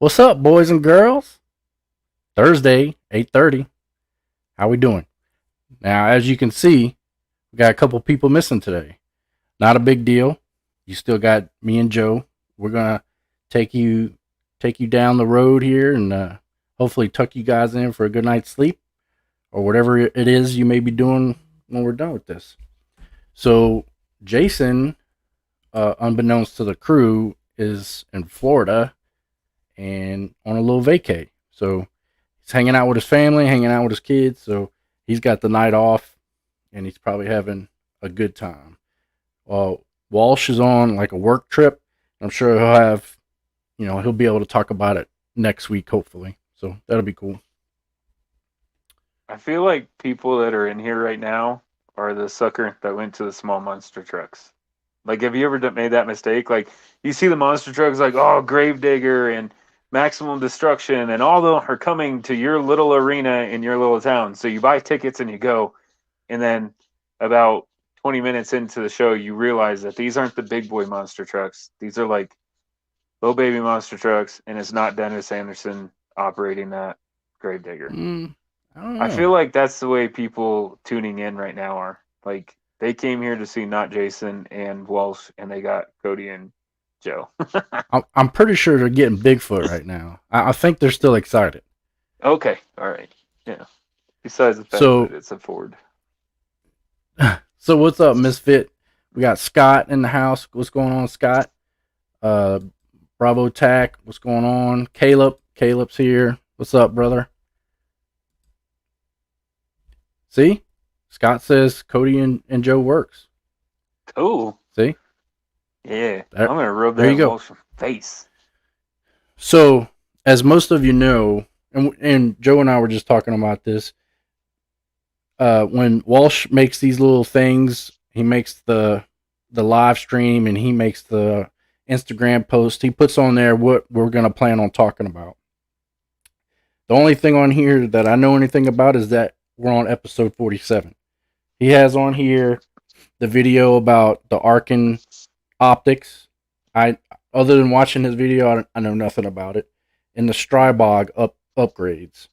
What's up, boys and girls? Thursday, 8:30. How we doing? Now, as you can see, we got a couple people missing today. Not a big deal. You still got me and Joe. We're gonna take you down the road here and hopefully tuck you guys in for a good night's sleep or whatever it is you may be doing when we're done with this. So, Jason, unbeknownst to the crew, is in Florida and on a little vacay. So he's hanging out with his family, hanging out with his kids. So he's got the night off and he's probably having a good time. Walsh is on like a work trip. I'm sure he'll have, he'll be able to talk about it next week, hopefully. So that'll be cool. I feel like people that are in here right now are the sucker that went to the small monster trucks. Like, have you ever made that mistake? Like, you see the monster trucks, like, oh, Gravedigger and Maximum Destruction, and all of them are coming to your little arena in your little town. So you buy tickets and you go, and then about 20 minutes into the show, you realize that these aren't the big boy monster trucks. These are like little baby monster trucks, and it's not Dennis Anderson operating that Gravedigger. I don't I know. feel like that's the way people tuning in right now are. Like, they came here to see not Jason and Walsh, and they got Cody and Joe. I'm pretty sure they're getting Bigfoot right now. I think they're still excited. Okay, all right. Yeah. Besides the fact So, that it's a Ford. so what's up, Misfit? We got Scott in the house. What's going on, Scott? Bravo Tack. What's going on? Caleb's here. What's up, brother? See? Scott says Cody and Joe works. Cool. See? Yeah. There, I'm going to rub there you that go. Walsh face. So, as most of you know, and Joe and I were just talking about this, when Walsh makes these little things, he makes the live stream and he makes the Instagram post. He puts on there what we're going to plan on talking about. The only thing on here that I know anything about is that we're on episode 47. He has on here the video about the Arken optics. Other than watching his video, I know nothing about it. And the Stribog upgrades.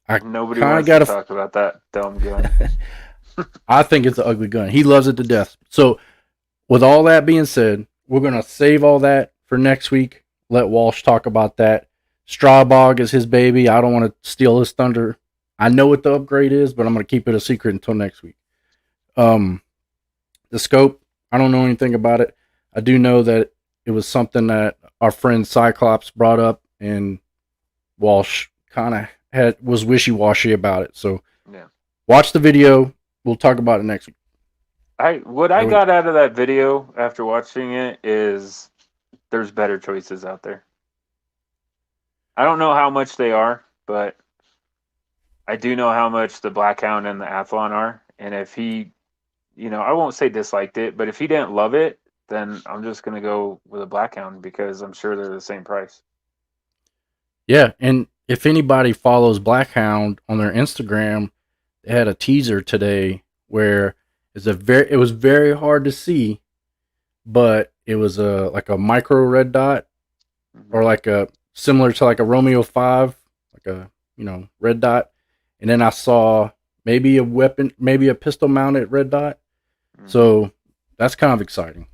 I Nobody kind of wants to got a. talk about that dumb gun. I think it's an ugly gun. He loves it to death. So, with all that being said, we're gonna save all that for next week. Let Walsh talk about that. Stribog is his baby. I don't want to steal his thunder. I know what the upgrade is, but I'm gonna keep it a secret until next week. The scope, I don't know anything about it. I do know that it was something that our friend Cyclops brought up, and Walsh kind of was wishy washy about it. So, Yeah. watch the video. We'll talk about it next week. What I got out of that video after watching it is there's better choices out there. I don't know how much they are, but I do know how much the Blackhound and the Athlon are. And if he, I won't say disliked it, but if he didn't love it, then I'm just going to go with a Blackhound because I'm sure they're the same price. Yeah, and if anybody follows Blackhound on their Instagram, they had a teaser today where it was very hard to see, but it was like a micro red dot or like a similar to like a Romeo 5, like a red dot, and then I saw maybe a pistol mounted red dot. So that's kind of exciting.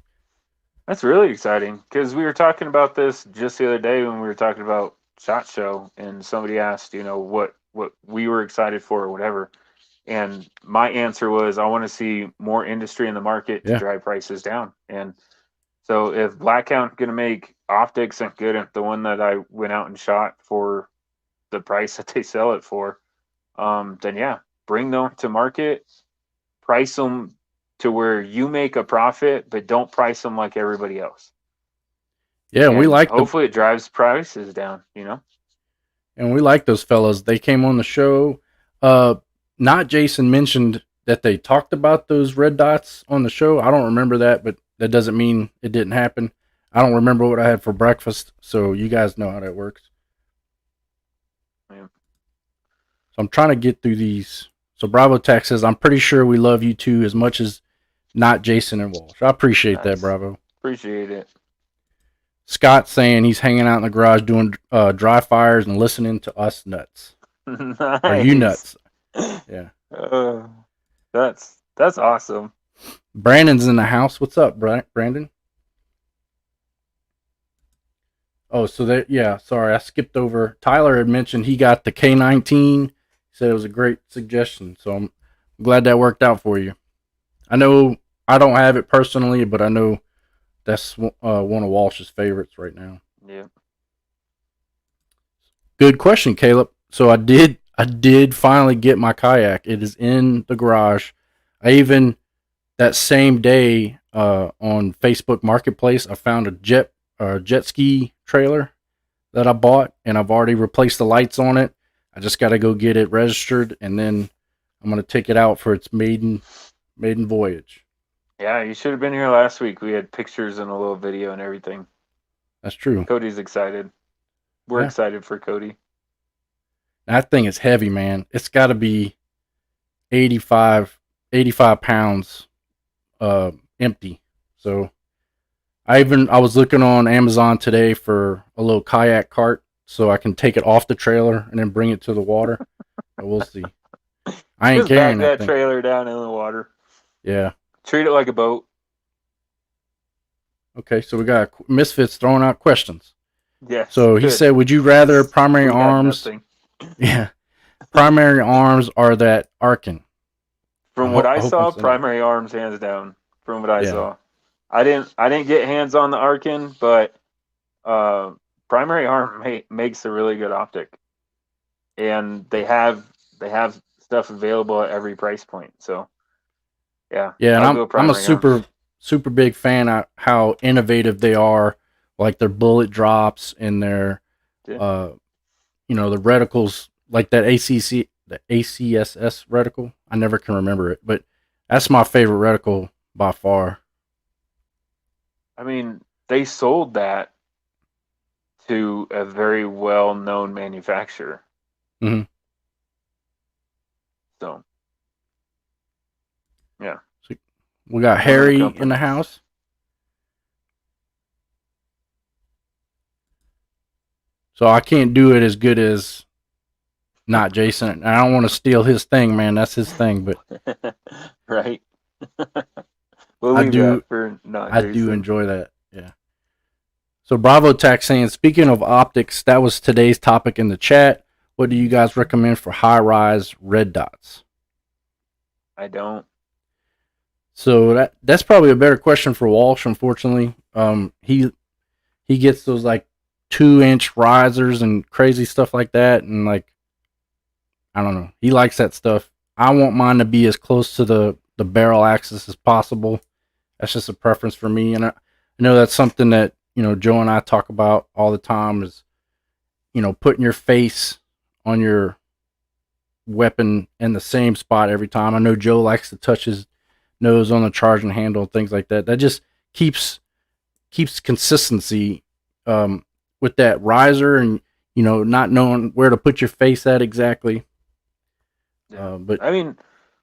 That's really exciting because we were talking about this just the other day when we were talking about SHOT Show, and somebody asked, what we were excited for or whatever. And my answer was, I want to see more industry in the market to drive prices down. And so if Blackhound going to make optics and good at the one that I went out and shot for the price that they sell it for, then yeah, bring them to market, price them to where you make a profit, but don't price them like everybody else. Yeah, and we like hopefully it drives prices down, and we like those fellas. They came on the show. Not Jason mentioned that they talked about those red dots on the show. I don't remember that, but that doesn't mean it didn't happen. I don't remember what I had for breakfast, so you guys know how that works. Yeah. So I'm trying to get through these. So Bravo Tech says, I'm pretty sure we love you too as much as not Jason and Walsh. I appreciate that, Bravo. Appreciate it. Scott saying he's hanging out in the garage doing dry fires and listening to us nuts. Nice. Are you nuts? Yeah. That's awesome. Brandon's in the house. What's up, Brandon? Oh, so that, yeah, sorry, I skipped over. Tyler had mentioned he got the K19. He said it was a great suggestion. So I'm glad that worked out for you. I know I don't have it personally, but I know that's one of Walsh's favorites right now. Yeah. Good question, Caleb. So I did finally get my kayak. It is in the garage. I even that same day on Facebook Marketplace, I found a jet ski trailer that I bought, and I've already replaced the lights on it. I just got to go get it registered, and then I'm gonna take it out for its maiden voyage. Yeah, you should have been here last week. We had pictures and a little video and everything. That's true. Cody's excited. We're Yeah. excited for Cody. That thing is heavy, man. It's got to be 85 pounds empty. So I was looking on Amazon today for a little kayak cart so I can take it off the trailer and then bring it to the water. But we'll see. I ain't Just back carrying that that thing. trailer down in the water. Yeah. Treat it like a boat. Okay, so we got Misfits throwing out questions. Yes. So he good. said, "Would you rather primary We got arms?" nothing. Yeah, primary arms are that Arken. From what I hope I'm saw, saying that. primary arms hands down. From what I Yeah. saw, I didn't get hands on the Arkin, but primary arm makes a really good optic, and they have stuff available at every price point. So yeah, Yeah, and I'll I'm go I'm a primary arm. super big fan of how innovative they are, like their bullet drops and their Yeah. the reticles, like that the ACSS reticle. I never can remember it, but that's my favorite reticle by far. I mean, they sold that to a very well known manufacturer. Mhm. So yeah, So we got one of the Harry in the companies. house. So I can't do it as good as not Jason. I don't want to steal his thing, man. That's his thing, but Right. We'll I leave do that for not I do Jason. enjoy that. Yeah. So Bravo Tech saying, speaking of optics, that was today's topic in the chat. What do you guys recommend for high rise red dots? I don't. So that's probably a better question for Walsh. Unfortunately, he gets those like 2-inch risers and crazy stuff like that, and like I don't know, he likes that stuff. I want mine to be as close to the barrel axis as possible. That's just a preference for me, and I know that's something that Joe and I talk about all the time is putting your face on your weapon in the same spot every time. I know Joe likes to touch his nose on the charging handle and things like that. That just keeps consistency with that riser, and not knowing where to put your face at exactly. Yeah. But I mean,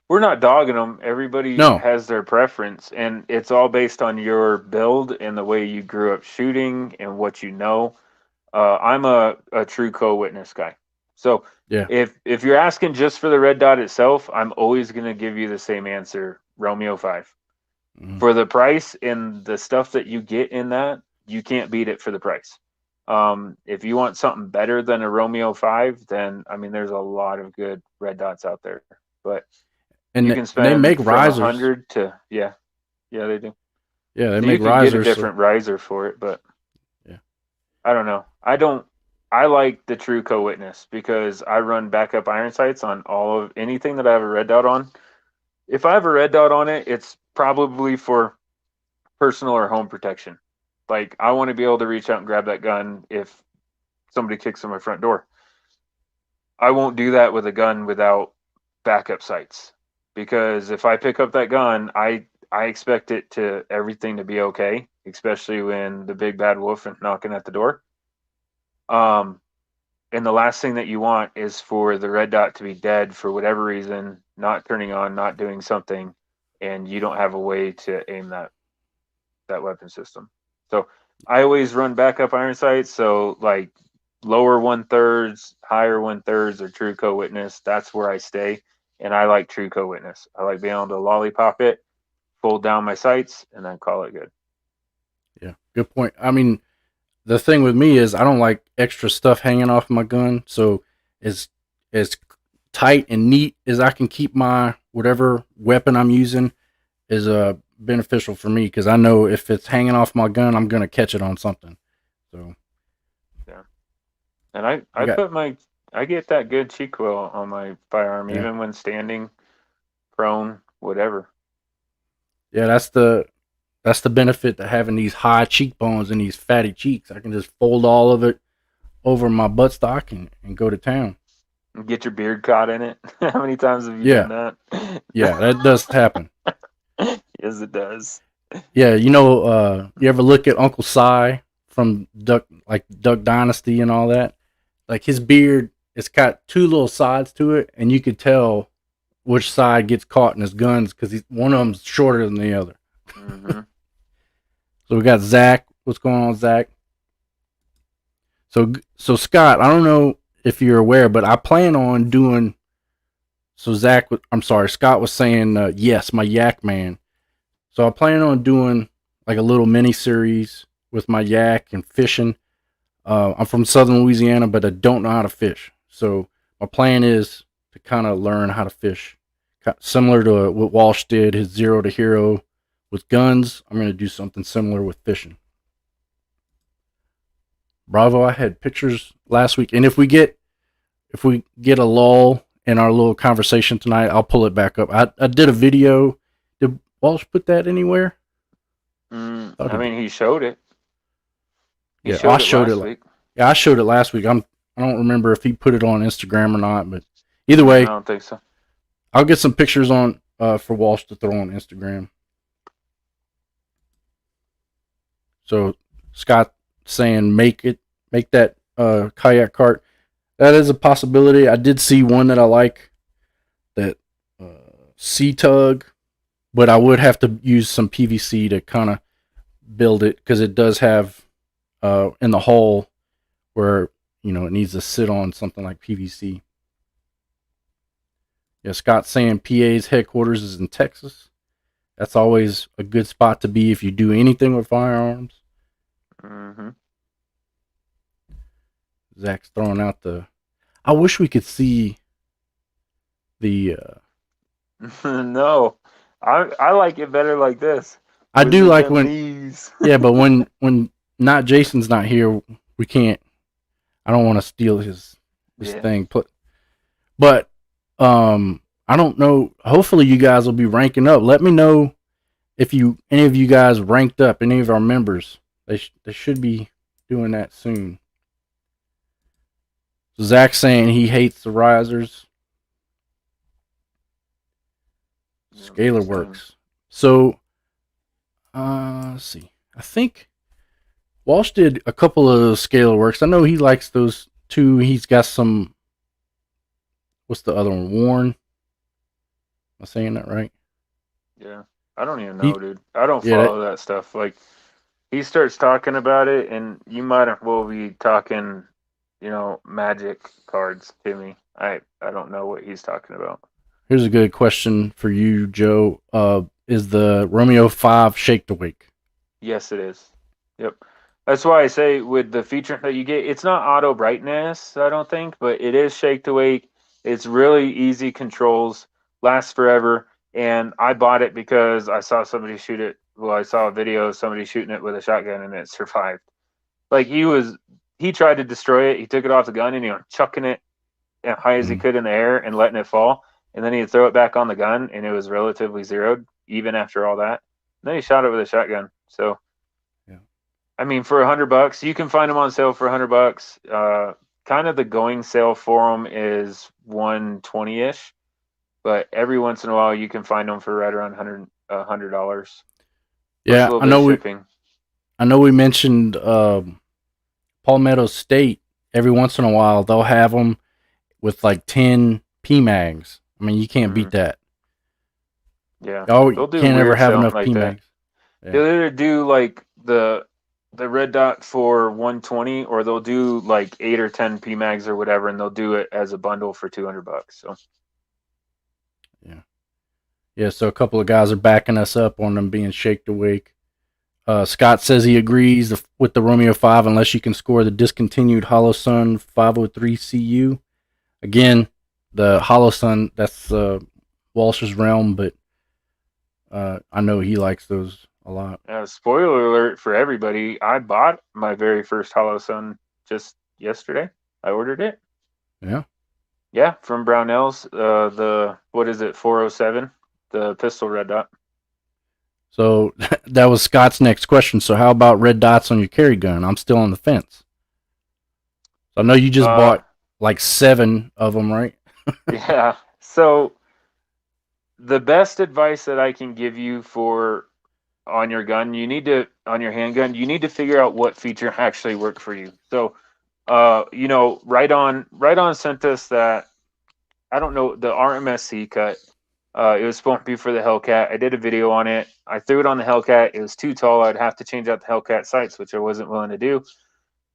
we're not dogging them. Everybody no, has their preference, and it's all based on your build and the way you grew up shooting and what you know. I'm a true co-witness guy. So yeah, if you're asking just for the red dot itself, I'm always going to give you the same answer, Romeo 5. mm-hmm. For the price and the stuff that you get in that, you can't beat it for the price. If you want something better than a Romeo 5, then I mean, there's a lot of good red dots out there, but you and can they make spend from risers. 100 to yeah, they do. Yeah, they So you make could get a risers. So different riser for it, but yeah, I don't know. I like the true co-witness because I run backup iron sights on all of anything that I have a red dot on. If I have a red dot on it, it's probably for personal or home protection. Like I want to be able to reach out and grab that gun if somebody kicks on my front door. I won't do that with a gun without backup sights because if I pick up that gun, I expect it to everything to be okay, especially when the big bad wolf is knocking at the door. Um, and the last thing that you want is for the red dot to be dead for whatever reason, not turning on, not doing something, and you don't have a way to aim that weapon system. So I always run backup iron sights, so like lower 1/3, higher 1/3 are true co-witness. That's where I stay, and I like true co-witness. I like being able to lollipop it, fold down my sights, and then call it good. Yeah, good point. I mean, the thing with me is I don't like extra stuff hanging off my gun, so as tight and neat as I can keep my whatever weapon I'm using is beneficial for me because I know if it's hanging off my gun, I'm gonna catch it on something. So Yeah, and I I I got put my I get that good cheek quill on my firearm, yeah even when standing, prone, whatever. yeah that's the benefit to having these high cheekbones and these fatty cheeks. I can just fold all of it over my buttstock and go to town. Get your beard caught in it. How many times have you done Yeah, that? yeah, that does happen. Yes, it does. Yeah, you ever look at Uncle Si from Duck Dynasty and all that? Like his beard, it's got two little sides to it, and you could tell which side gets caught in his guns because one of them's shorter than the other. Mm-hmm. So we got Zach. What's going on, Zach? So Scott, I don't know if you're aware, but I plan on doing. So I'm sorry, Scott was saying yes, my Yak Man. So I plan on doing like a little mini series with my yak and fishing. I'm from Southern Louisiana, but I don't know how to fish. So my plan is to kind of learn how to fish, similar to what Walsh did, his zero to hero with guns. I'm going to do something similar with fishing. Bravo! I had pictures last week, and if we get a lull in our little conversation tonight, I'll pull it back up. I did a video. Did Walsh put that anywhere? Thought I he mean, did. he showed it. He Yeah, I showed it showed it. last week. Yeah, I showed it last week. I don't remember if he put it on Instagram or not, but either I way, don't think so. I'll get some pictures on for Walsh to throw on Instagram. So Scott saying make that kayak cart. That is a possibility. I did see one that I like, that Sea Tug, but I would have to use some PVC to kind of build it because it does have in the hull where it needs to sit on something like PVC. Yeah, Scott saying PA's headquarters is in Texas. That's always a good spot to be if you do anything with firearms. Mm-hmm. Zach's throwing out the. I wish we could see the. No, I like it better like this. I do With like them when. knees. Yeah, but when not Jason's not here, we can't. I don't want to steal his Yeah. thing. But I don't know. Hopefully, you guys will be ranking up. Let me know if any of you guys ranked up. Any of our members, they should be doing that soon. So Zach's saying he hates the risers. Scalarworks. So let's see. I think Walsh did a couple of Scalarworks. I know he likes those two. He's got some. What's the other one? Warren. Am I saying that right? Yeah. I don't even know, He dude. I don't yeah that, follow that stuff. Like, he starts talking about it, and you might as well be talking, magic cards to me. I don't know what he's talking about. Here's a good question for you, Joe. Is the Romeo 5 shake to wake? Yes, it is. Yep. That's why I say with the feature that you get, it's not auto brightness, I don't think, but it is shake to wake. It's really easy controls, lasts forever. And I bought it because I saw somebody shoot it. Well, I saw a video of somebody shooting it with a shotgun and it survived. Like, he tried to destroy it. He took it off the gun and he was chucking it as high as he could in the air and letting it fall. And then he'd throw it back on the gun and it was relatively zeroed, even after all that. And then he shot it with a shotgun. So, Yeah. I mean, for $100, you can find them on sale for $100. Kind of the going sale for them is 120 ish, but every once in a while you can find them for right around $100 plus a Yeah, little bit of shipping. I know we mentioned Palmetto State. Every once in a while, they'll have them with like 10 PMags. I mean, you can't beat that. Yeah, Y'all they'll do can't ever weird have stuff enough like that. PMags. Yeah. They'll either do like the the red dot for 120, or they'll do like 8 or 10 PMags or whatever, and they'll do it as a bundle for $200. So Yeah. So a couple of guys are backing us up on them being shaked awake. Scott says he agrees with the Romeo 5 unless you can score the discontinued Hollow Sun 503 CU. Again, the Hollow Sun, that's Walsh's realm, but I know he likes those a lot. spoiler alert for everybody, I bought my very first Hollow Sun just yesterday. I ordered it. Yeah. Yeah, from Brownells. The, what is it, 407? The pistol red dot. So that was Scott's next question. So how about red dots on your carry gun? I'm still on the fence. So I know you just bought like 7 of them, right? Yeah. So the best advice that I can give you for on your gun, on your handgun, you need to figure out what feature actually work for you. So, right on sent us that, I don't know, the RMSC cut. It was supposed to be for the Hellcat. I did a video on it. I threw it on the Hellcat. It was too tall. I'd have to change out the Hellcat sights, which I wasn't willing to do.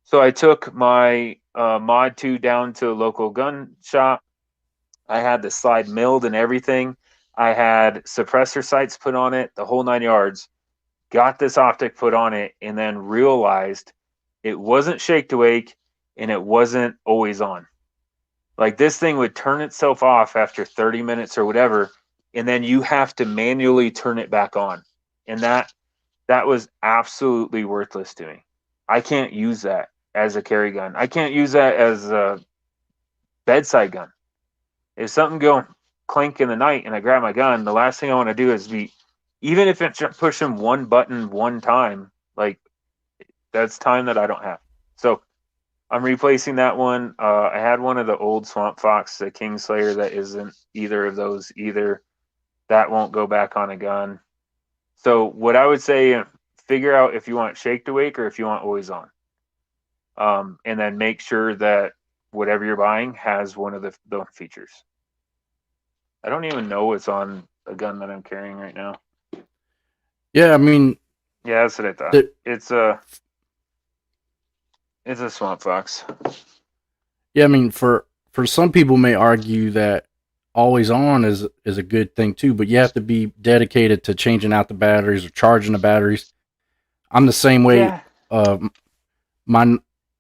So I took my Mod 2 down to a local gun shop. I had the slide milled and everything. I had suppressor sights put on it, the whole 9 yards. Got this optic put on it, and then realized it wasn't shake to wake and it wasn't always on. Like, this thing would turn itself off after 30 minutes or whatever, and then you have to manually turn it back on. And that was absolutely worthless to me. I can't use that as a carry gun. I can't use that as a bedside gun. If something going clink in the night and I grab my gun, the last thing I want to do is be, even if it's just pushing one button one time, like, that's time that I don't have. So I'm replacing that one. I had one of the old Swamp Fox, the Kingslayer, that isn't either of those either. That won't go back on a gun. So what I would say, figure out if you want shake to wake or if you want always on. And then make sure that whatever you're buying has one of the features. I don't even know what's on a gun that I'm carrying right now. Yeah, I mean, yeah, that's what I thought. It's a Swamp Fox. Yeah, I mean, for some people may argue that always on is a good thing too, but you have to be dedicated to changing out the batteries or charging the batteries. I'm the same way. Yeah.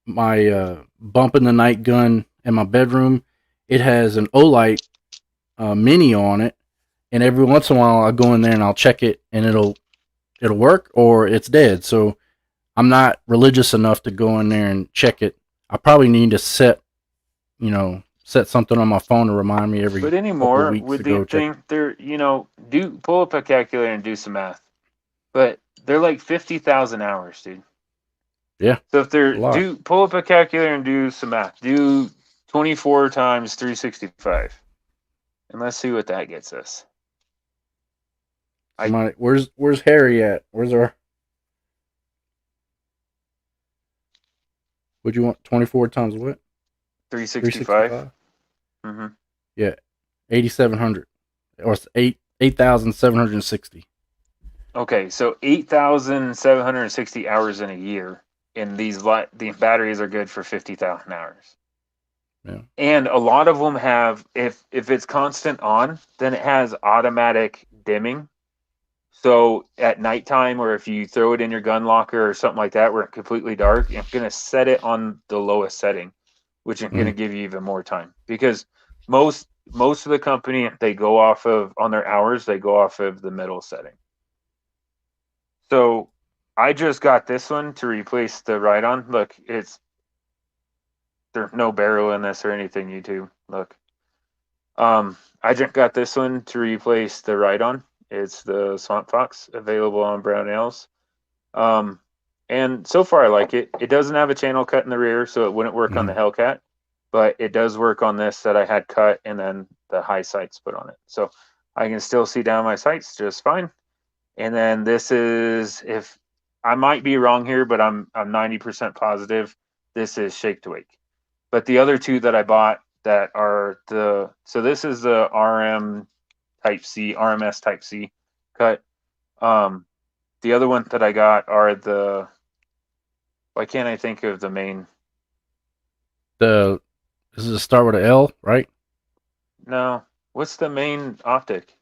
My bump in the night gun in my bedroom, it has an Olight mini on it, and every once in a while I go in there and I'll check it, and it'll work or it's dead. So I'm not religious enough to go in there and check it. I probably need to set something on my phone to remind me every But couple anymore, of weeks with to the go check. thing, they're, do pull up a calculator and do some math. But they're like 50,000 hours, dude. Yeah. So if they're, pull up a calculator and do some math. Do 24 times 365. And let's see what that gets us. Where's Harry at? Where's our? Would you want 24 times what? 365. Mm-hmm. Yeah, 8,700 or 8,760. Okay, so 8,760 hours in a year, and the batteries are good for 50,000 hours. Yeah. And a lot of them have, if it's constant on, then it has automatic dimming. So at nighttime, or if you throw it in your gun locker or something like that, where it's completely dark, I'm going to set it on the lowest setting, which is going to give you even more time. Because most of the company, they go off of, on their hours, they go off of the middle setting. So I just got this one to replace the ride-on. Look, there's no barrel in this or anything, YouTube. Look. I just got this one to replace the ride-on. It's the Swamp Fox, available on Brownells. And so far I like it. It doesn't have a channel cut in the rear, so it wouldn't work on the Hellcat, but it does work on this that I had cut and then the high sights put on it. So I can still see down my sights just fine. And then this is, if I might be wrong here, but I'm 90% positive this is shake to wake. But the other two that I bought that are so this is the RMS Type C cut. The other one that I got are the Why can't I think of the main? This is a start with an L, right? No. What's the main optic?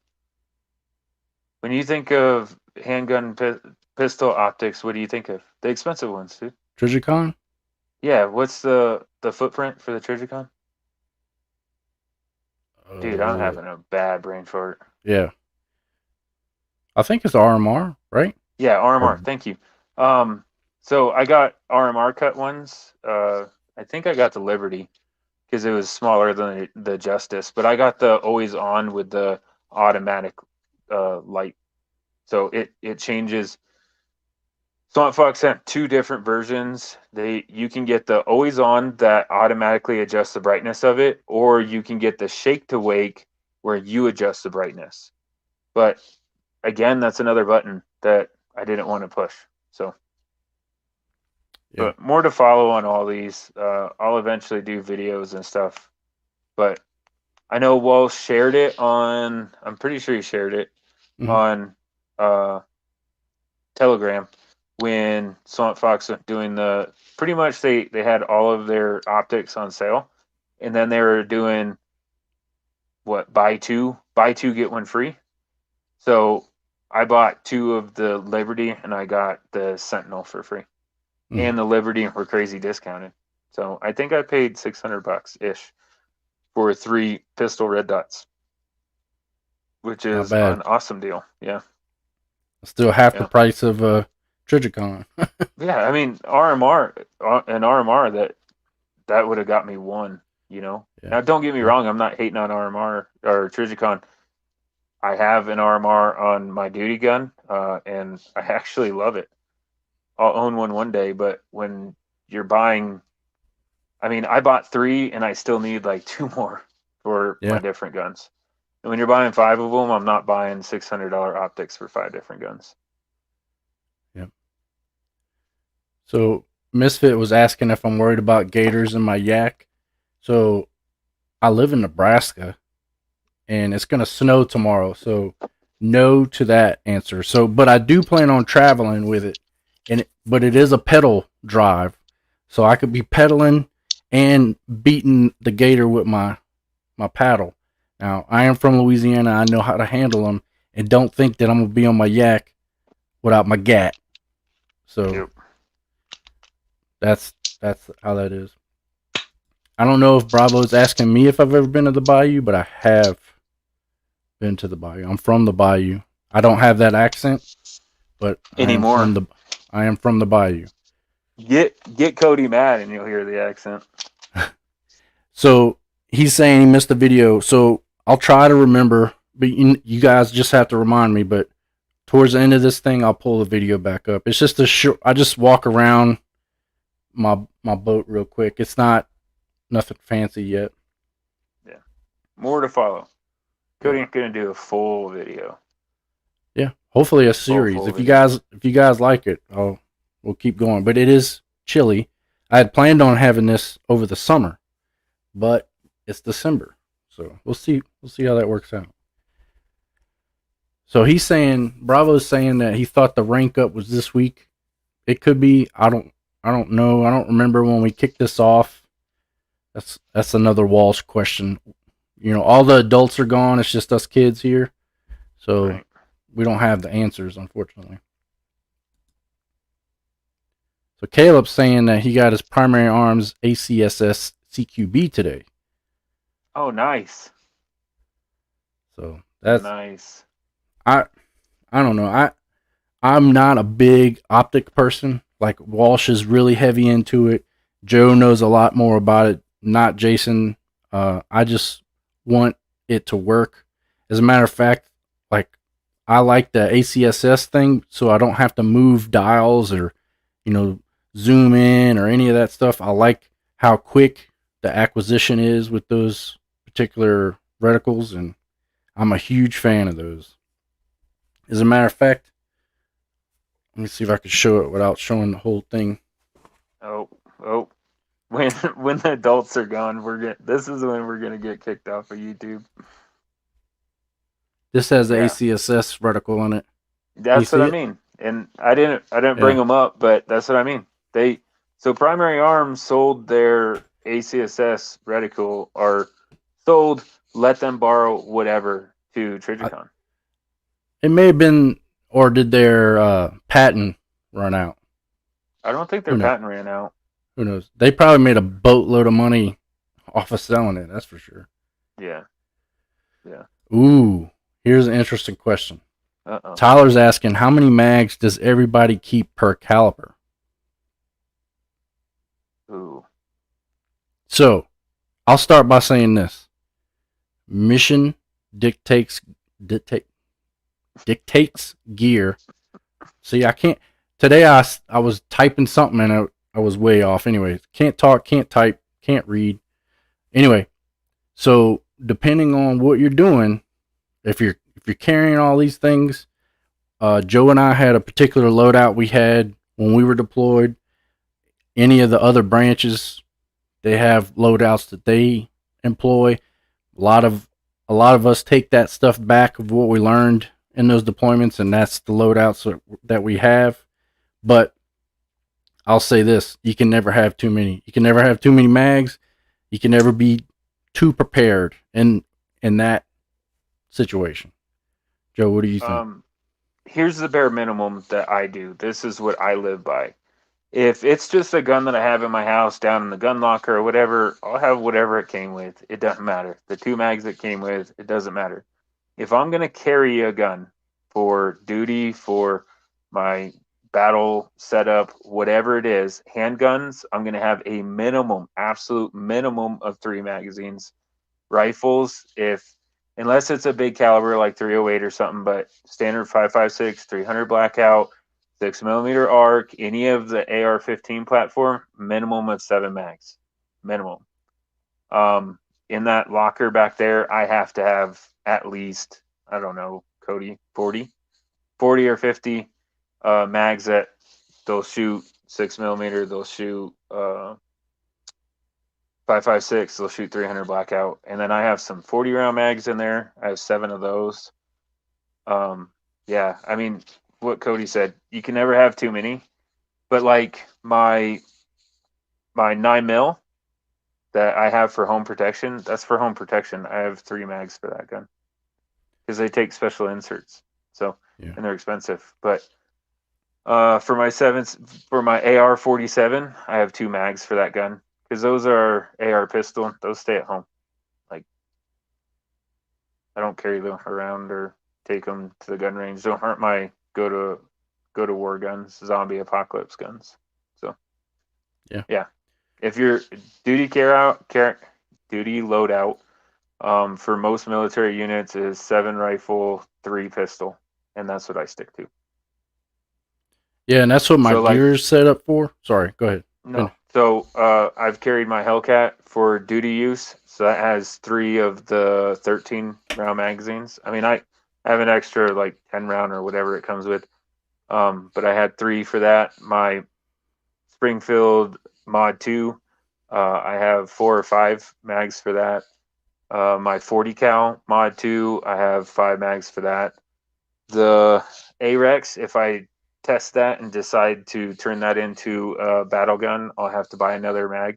When you think of handgun pistol optics, what do you think of? The expensive ones, dude. Trijicon? Yeah. What's the footprint for the Trijicon? Dude, I'm Uh, having a bad brain fart. yeah. I think it's RMR, right? Yeah, Or RMR. Thank you. So I got RMR cut ones. I think I got the Liberty because it was smaller than the Justice, but I got the always on with the automatic light. So it changes. Swamp Fox sent two different versions. You can get the always on that automatically adjusts the brightness of it, or you can get the shake to wake where you adjust the brightness. But again, that's another button that I didn't want to push. So, yeah. but more to follow on all these. I'll eventually do videos and stuff. But I know Walsh shared it on. I'm pretty sure he shared it Mhm. on Telegram when Swamp Fox was doing the. Pretty much they had all of their optics on sale, and then they were doing what buy two get one free. So I bought two of the Liberty and I got the Sentinel for free. Mhm. And the Liberty were crazy discounted. So I think I paid $600 ish for three pistol red dots, which Not is bad. an awesome deal. Yeah. Still half the Yeah. price of Trijicon. Yeah. I mean, RMR, an RMR that would have got me one, you know. Yeah. Now, don't get me Yeah. wrong. I'm not hating on RMR or Trijicon. I have an RMR on my duty gun, and I actually love it. I'll own one day, but when you're buying, I mean, I bought three and I still need like two more for my Yeah. different guns. And when you're buying five of them, I'm not buying $600 optics for five different guns. Yeah. So Misfit was asking if I'm worried about gators in my yak. So I live in Nebraska and it's gonna snow tomorrow. So no to that answer. So but I do plan on traveling with it. But it is a pedal drive. So I could be pedaling and beating the gator with my paddle. Now I am from Louisiana. I know how to handle them, and don't think that I'm gonna be on my yak without my gat. So Yep. that's how that is. I don't know if Bravo's asking me if I've ever been to the Bayou, but I have been to the Bayou. I'm from the Bayou. I don't have that accent, but Anymore. I am from the Bayou. Get Cody mad and you'll hear the accent. So he's saying he missed the video. So I'll try to remember, but you guys just have to remind me. But towards the end of this thing, I'll pull the video back up. It's just a short. I just walk around my boat real quick. It's not nothing fancy yet. Yeah. More to follow. Yeah, Cody ain't gonna do a full video. yeah. Hopefully a Full series. full video. If you guys like it, we'll keep going. But it is chilly. I had planned on having this over the summer, but it's December, so we'll see. We'll see how that works out. So he's saying Bravo's saying that he thought the rank up was this week. It could be. I don't know. I don't remember when we kicked this off. That's another Walsh question. You know, all the adults are gone. It's just us kids here. So Right. we don't have the answers, unfortunately. So Caleb's saying that he got his primary arms ACSS CQB today. Oh, nice. So that's Nice. I I don't know. I'm not a big optic person. Like Walsh is really heavy into it. Joe knows a lot more about it. Not Jason. I just want it to work. As a matter of fact, like I like the ACSS thing, so I don't have to move dials or zoom in or any of that stuff. I like how quick the acquisition is with those particular reticles, and I'm a huge fan of those. As a matter of fact, let me see if I can show it without showing the whole thing. Oh, oh. When the adults are gone, this is when we're gonna get kicked off of YouTube. This has the Yeah. ACSS reticle in it. You That's what see I it? mean. And I didn't bring Yeah. them up, but that's what I mean. So Primary Arms sold their ACSS reticle, or sold, let them borrow whatever to Trijicon. It may have been, or did their patent run out? I don't think their Who knows? patent ran out. Who knows? They probably made a boatload of money off of selling it. That's for sure. Yeah. Yeah. Ooh, here's an interesting question. Uh-oh. Tyler's asking, how many mags does everybody keep per caliber? Ooh. So, I'll start by saying this. Mission dictates gear. See, I can't. Today I was typing something and I was way off. Anyways, can't talk, can't type, can't read. Anyway, so depending on what you're doing, if you're carrying all these things, Joe and I had a particular loadout we had when we were deployed. Any of the other branches, they have loadouts that they employ. A lot of us take that stuff back of what we learned in those deployments, and that's the loadouts that we have. But I'll say this: you can never have too many. You can never have too many mags. You can never be too prepared in that situation. Joe, what do you think? Here's the bare minimum that I do. This is what I live by. If it's just a gun that I have in my house down in the gun locker or whatever, I'll have whatever it came with. It doesn't matter. The 2 mags it came with, it doesn't matter. If I'm going to carry a gun for duty, for my battle setup, whatever it is, handguns, I'm going to have a minimum, absolute minimum of 3 magazines. Rifles, unless it's a big caliber like 308 or something, but standard 5.56, 300 blackout, 6mm arc, any of the AR-15 platform, minimum of 7 mags, minimum. In that locker back there, I have to have at least, I don't know, Cody, 40 or 50 mags that they'll shoot 6mm, they'll shoot 5.56, they'll shoot 300 blackout, and then I have some 40-round mags in there. I have 7 of those. Yeah, I mean, what Cody said, you can never have too many. But like my 9mm that I have for home protection, that's for home protection. I have 3 mags for that gun because they take special inserts. So Yeah. and they're expensive. But for my AR-47, I have 2 mags for that gun because those are AR pistol. Those stay at home. Like I don't carry them around or take them to the gun range. Don't hurt my go to war guns, zombie apocalypse guns. So yeah. If you're duty duty loadout, for most military units is 7 rifle, 3 pistol, and that's what I stick to. Yeah, and that's what my So, gear is set up for. Sorry, go ahead. No. So I've carried my Hellcat for duty use. So that has 3 of the 13 round magazines. I mean, I have an extra like 10 round or whatever it comes with. But I had 3 for that. My Springfield Mod 2, I have 4 or 5 mags for that. My 40 cal Mod 2, I have 5 mags for that. The AREX, if I test that and decide to turn that into a battle gun, I'll have to buy another mag,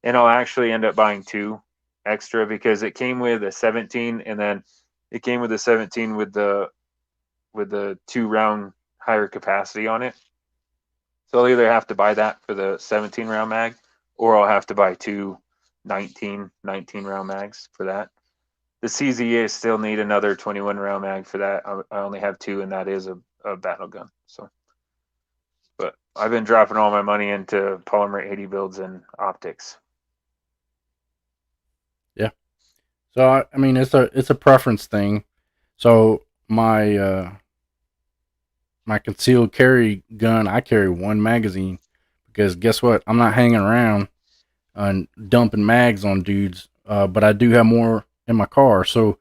and I'll actually end up buying 2 extra because it came with a 17, and then it came with a 17 with the 2 round higher capacity on it. So I'll either have to buy that for the 17 round mag, or I'll have to buy 2 19 round mags for that. The CZA still need another 21 round mag for that. I only have 2, and that is a battle gun. So, but I've been dropping all my money into polymer 80 builds and optics. Yeah. So I mean, it's a preference thing. So my concealed carry gun, I carry 1 magazine because guess what? I'm not hanging around and dumping mags on dudes. But I do have more in my car. So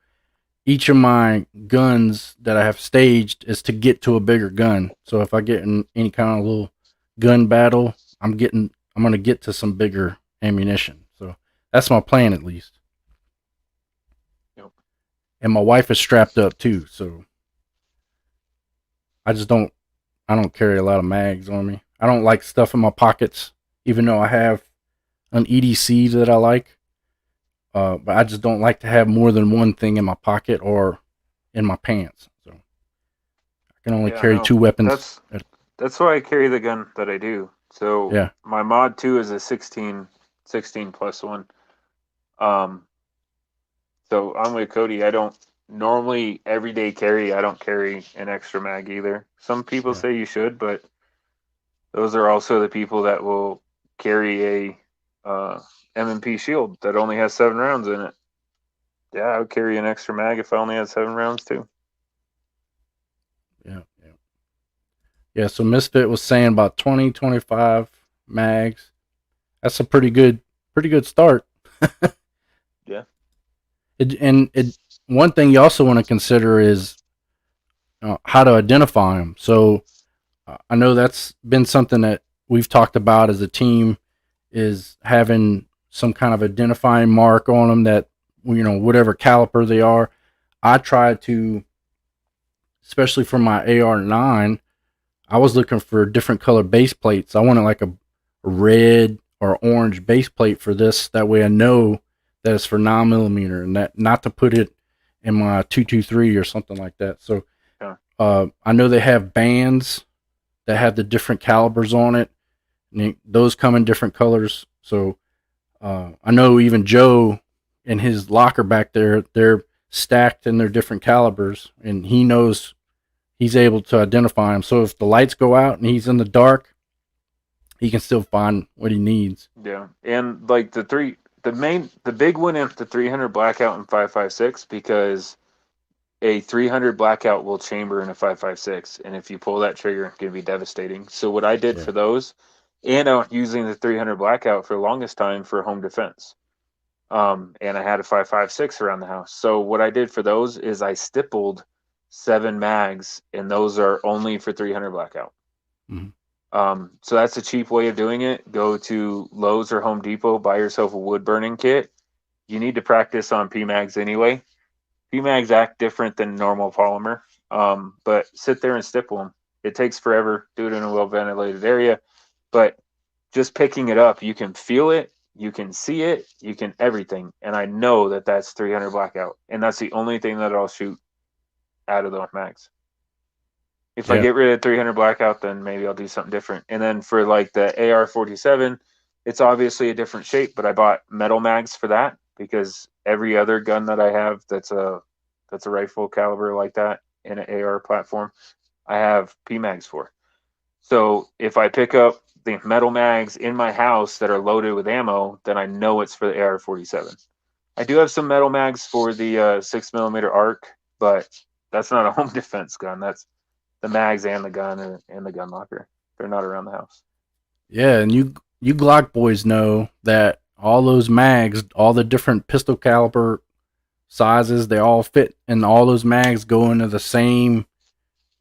each of my guns that I have staged is to get to a bigger gun. So if I get in any kind of little gun battle, I'm gonna get to some bigger ammunition. So that's my plan at least. Yep. And my wife is strapped up too, so I don't carry a lot of mags on me. I don't like stuff in my pockets. even though I have an EDC that I like. But I just don't like to have more than one thing in my pocket or in my pants. So I can only Yeah, carry no, two weapons. that's why I carry the gun that I do. So Yeah, my mod 2 is a 16 plus one. Um, so I'm with Cody. I don't normally everyday carry. I don't carry an extra mag either. Some people yeah, say you should, but those are also the people that will carry a M&P shield that only has 7 rounds in it. Yeah, I would carry an extra mag if I only had 7 rounds too. yeah, yeah. Yeah, so Misfit was saying about 20, 25 mags. That's a pretty good start. Yeah. One thing you also want to consider is how to identify them. So I know that's been something that we've talked about as a team is having some kind of identifying mark on them that whatever caliper they are. I try to, especially for my AR9, I was looking for different color base plates. I wanted like a red or orange base plate for this. That way I know that it's for 9mm and that not to put it in my 223 or something like that. So Yeah. I know they have bands that have the different calibers on it. And those come in different colors. So I know even Joe in his locker back there, they're stacked in their different calibers, and he knows he's able to identify them. So if the lights go out and he's in the dark, he can still find what he needs. Yeah. And like the big one is the 300 blackout and 5.56 because a 300 blackout will chamber in a 5.56, and if you pull that trigger, it can be devastating. So what I did Yeah. for those, and I was using the 300 blackout for the longest time for home defense. And I had a 5.56 around the house. So what I did for those is I stippled 7 mags, and those are only for 300 blackout. Mm-hmm. So that's a cheap way of doing it. Go to Lowe's or Home Depot, buy yourself a wood burning kit. You need to practice on PMags anyway. PMags act different than normal polymer, but sit there and stipple them. It takes forever. Do it in a well ventilated area, but just picking it up, you can feel it, you can see it, you can everything. And I know that that's 300 blackout, and that's the only thing that I'll shoot out of those mags. If I Yeah. get rid of 300 blackout, then maybe I'll do something different. And then for like the AR-47, it's obviously a different shape, but I bought metal mags for that because every other gun that I have that's a rifle caliber like that in an AR platform, I have P mags for. So if I pick up the metal mags in my house that are loaded with ammo, then I know it's for the AR-47. I do have some metal mags for the 6mm ARC, but that's not a home defense gun. That's the mags and the gun and the gun locker. They're not around the house. Yeah, and you Glock boys know that all those mags, all the different pistol caliber sizes, they all fit, and all those mags go into the same.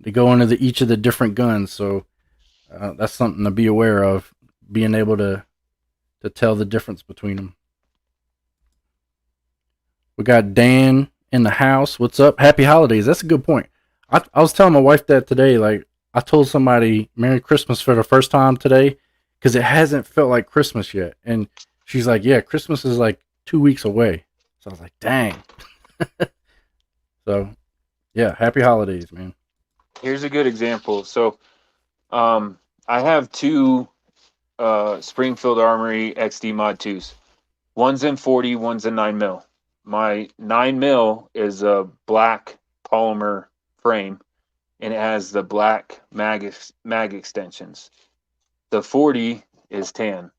They go into each of the different guns. So that's something to be aware of. Being able to tell the difference between them. We got Dan in the house. What's up? Happy holidays. That's a good point. I was telling my wife that today. Like, I told somebody Merry Christmas for the first time today because it hasn't felt like Christmas yet. And she's like, yeah, Christmas is like 2 weeks away. So I was like, dang. So, yeah, happy holidays, man. Here's a good example. So I have two Springfield Armory XD Mod 2s. One's in 40, one's in 9mm. My 9mm is a black polymer frame, and it has the black mag extensions. The 40 is tan.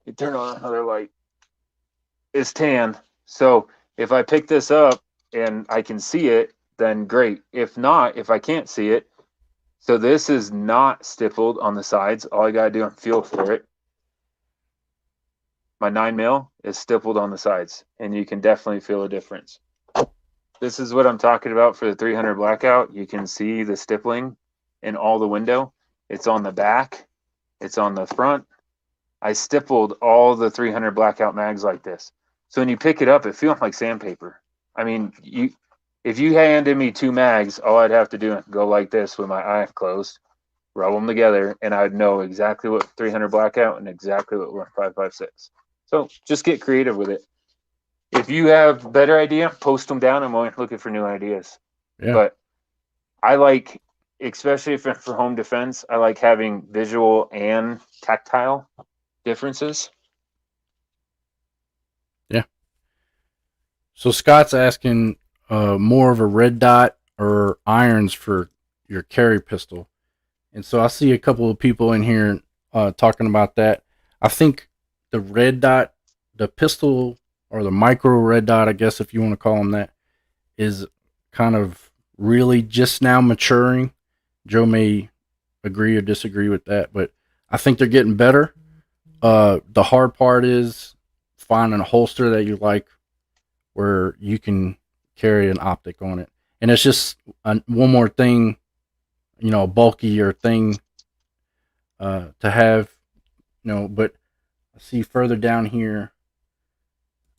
You turn on another light. It's tan. So if I pick this up and I can see it, then great. If not, if I can't see it, so this is not stippled on the sides. All I gotta do is feel for it. My 9mm is stippled on the sides, and you can definitely feel a difference. This is what I'm talking about for the 300 blackout. You can see the stippling in all the window. It's on the back. It's on the front. I stippled all the 300 blackout mags like this. So when you pick it up, it feels like sandpaper. I mean, if you handed me 2 mags, all I'd have to do is go like this with my eye closed, rub them together, and I'd know exactly what 300 blackout and exactly what 5.56. So just get creative with it. If you have a better idea, post them down. I'm always looking for new ideas. Yeah. But I like, especially for home defense, I like having visual and tactile differences. Yeah. So Scott's asking more of a red dot or irons for your carry pistol. And so I see a couple of people in here talking about that. I think the red dot, the pistol or the micro red dot, I guess if you want to call them that, is kind of really just now maturing. Joe may agree or disagree with that, but I think they're getting better. The hard part is finding a holster that you like where you can carry an optic on it. And it's just one more thing, a bulkier thing to have, but I see further down here,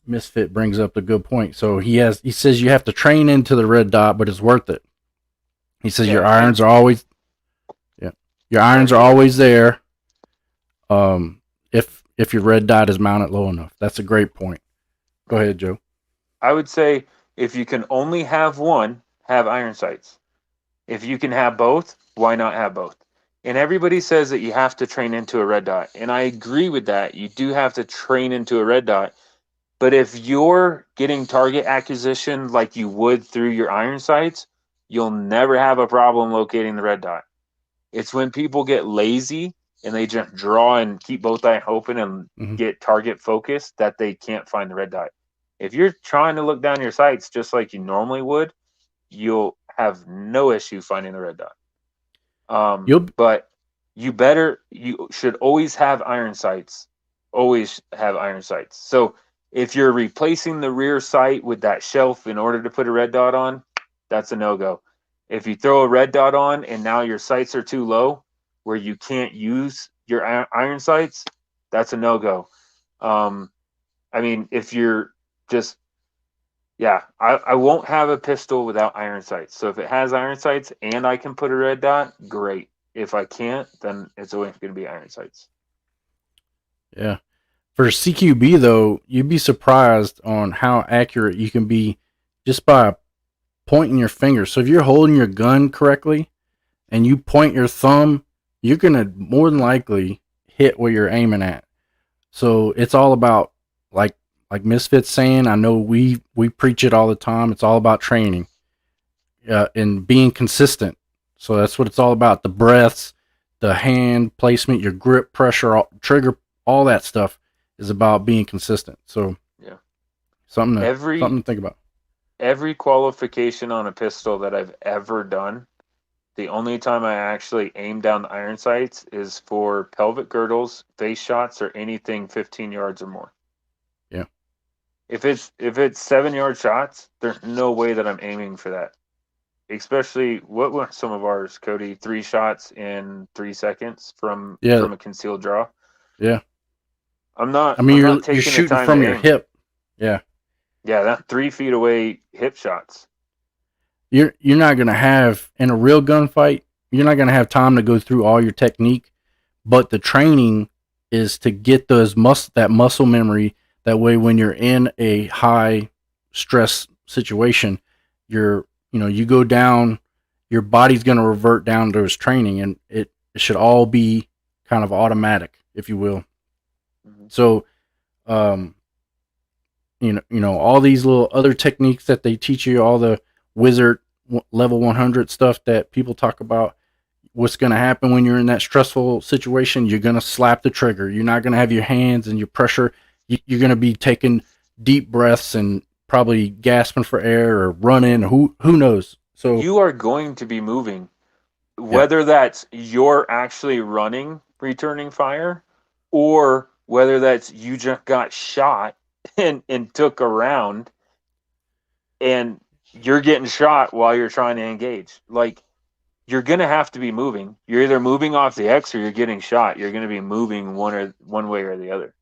Misfit brings up the good point. So he says you have to train into the red dot, but it's worth it. He says your irons are always there. If your red dot is mounted low enough. That's a great point. Go ahead, Joe. I would say if you can only have one, have iron sights. If you can have both, why not have both? And everybody says that you have to train into a red dot. And I agree with that. You do have to train into a red dot. But if you're getting target acquisition like you would through your iron sights, you'll never have a problem locating the red dot. It's when people get lazy and they just draw and keep both eyes open and get target focused that they can't find the red dot. If you're trying to look down your sights just like you normally would, you'll have no issue finding the red dot. But you should always have iron sights. Always have iron sights. So if you're replacing the rear sight with that shelf in order to put a red dot on, that's a no-go. If you throw a red dot on and now your sights are too low where you can't use your iron sights, that's a no-go. I mean, if you're just, I won't have a pistol without iron sights. So if it has iron sights and I can put a red dot, great. If I can't, then it's always going to be iron sights. Yeah. For CQB, though, you'd be surprised on how accurate you can be just by pointing your finger. So if you're holding your gun correctly and you point your thumb, you're going to more than likely hit where you're aiming at. So it's all about, like Misfit's saying, I know we preach it all the time. It's all about training and being consistent. So that's what it's all about. The breaths, the hand placement, your grip pressure, trigger, all that stuff is about being consistent. So yeah, something to think about. Every qualification on a pistol that I've ever done, the only time I actually aim down the iron sights is for pelvic girdles, face shots, or anything 15 yards or more. Yeah. If it's 7-yard shots, there's no way that I'm aiming for that. Especially what were some of ours, Cody? 3 shots in 3 seconds from a concealed draw. Yeah. I'm not you're taking shooting the time from to your aim. hip. Yeah. Yeah, that 3 feet away hip shots. You're not gonna have in a real gunfight. You're not gonna have time to go through all your technique, but the training is to get that muscle memory. That way, when you're in a high stress situation, you go down. Your body's gonna revert down to its training, and it should all be kind of automatic, if you will. Mm-hmm. So, all these little other techniques that they teach you, all the wizard level 100 stuff that people talk about, what's going to happen when you're in that stressful situation? You're going to slap the trigger. You're not going to have your hands and your pressure. You're going to be taking deep breaths and probably gasping for air or running. Who knows? So you are going to be moving, whether that's you're actually running, returning fire, or whether that's you just got shot and took a round and you're getting shot while you're trying to engage. Like, you're going to have to be moving. You're either moving off the X or you're getting shot. You're going to be moving one way or the other.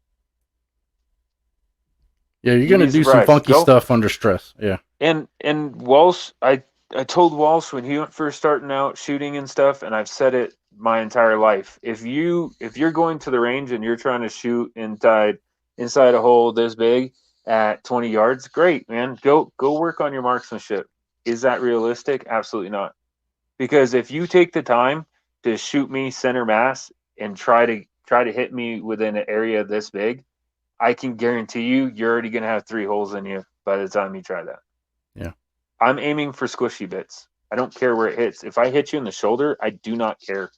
Yeah, you're going to do some funky stuff under stress. Yeah. And Walsh, I told Walsh when he went first starting out shooting and stuff, and I've said it my entire life. If you're going to the range and you're trying to shoot inside a hole this big at 20 yards, great, man. Go work on your marksmanship. Is that realistic? Absolutely not. Because if you take the time to shoot me center mass and try to hit me within an area this big, I can guarantee you're already going to have 3 holes in you by the time you try that. Yeah. I'm aiming for squishy bits. I don't care where it hits. If I hit you in the shoulder, I do not care.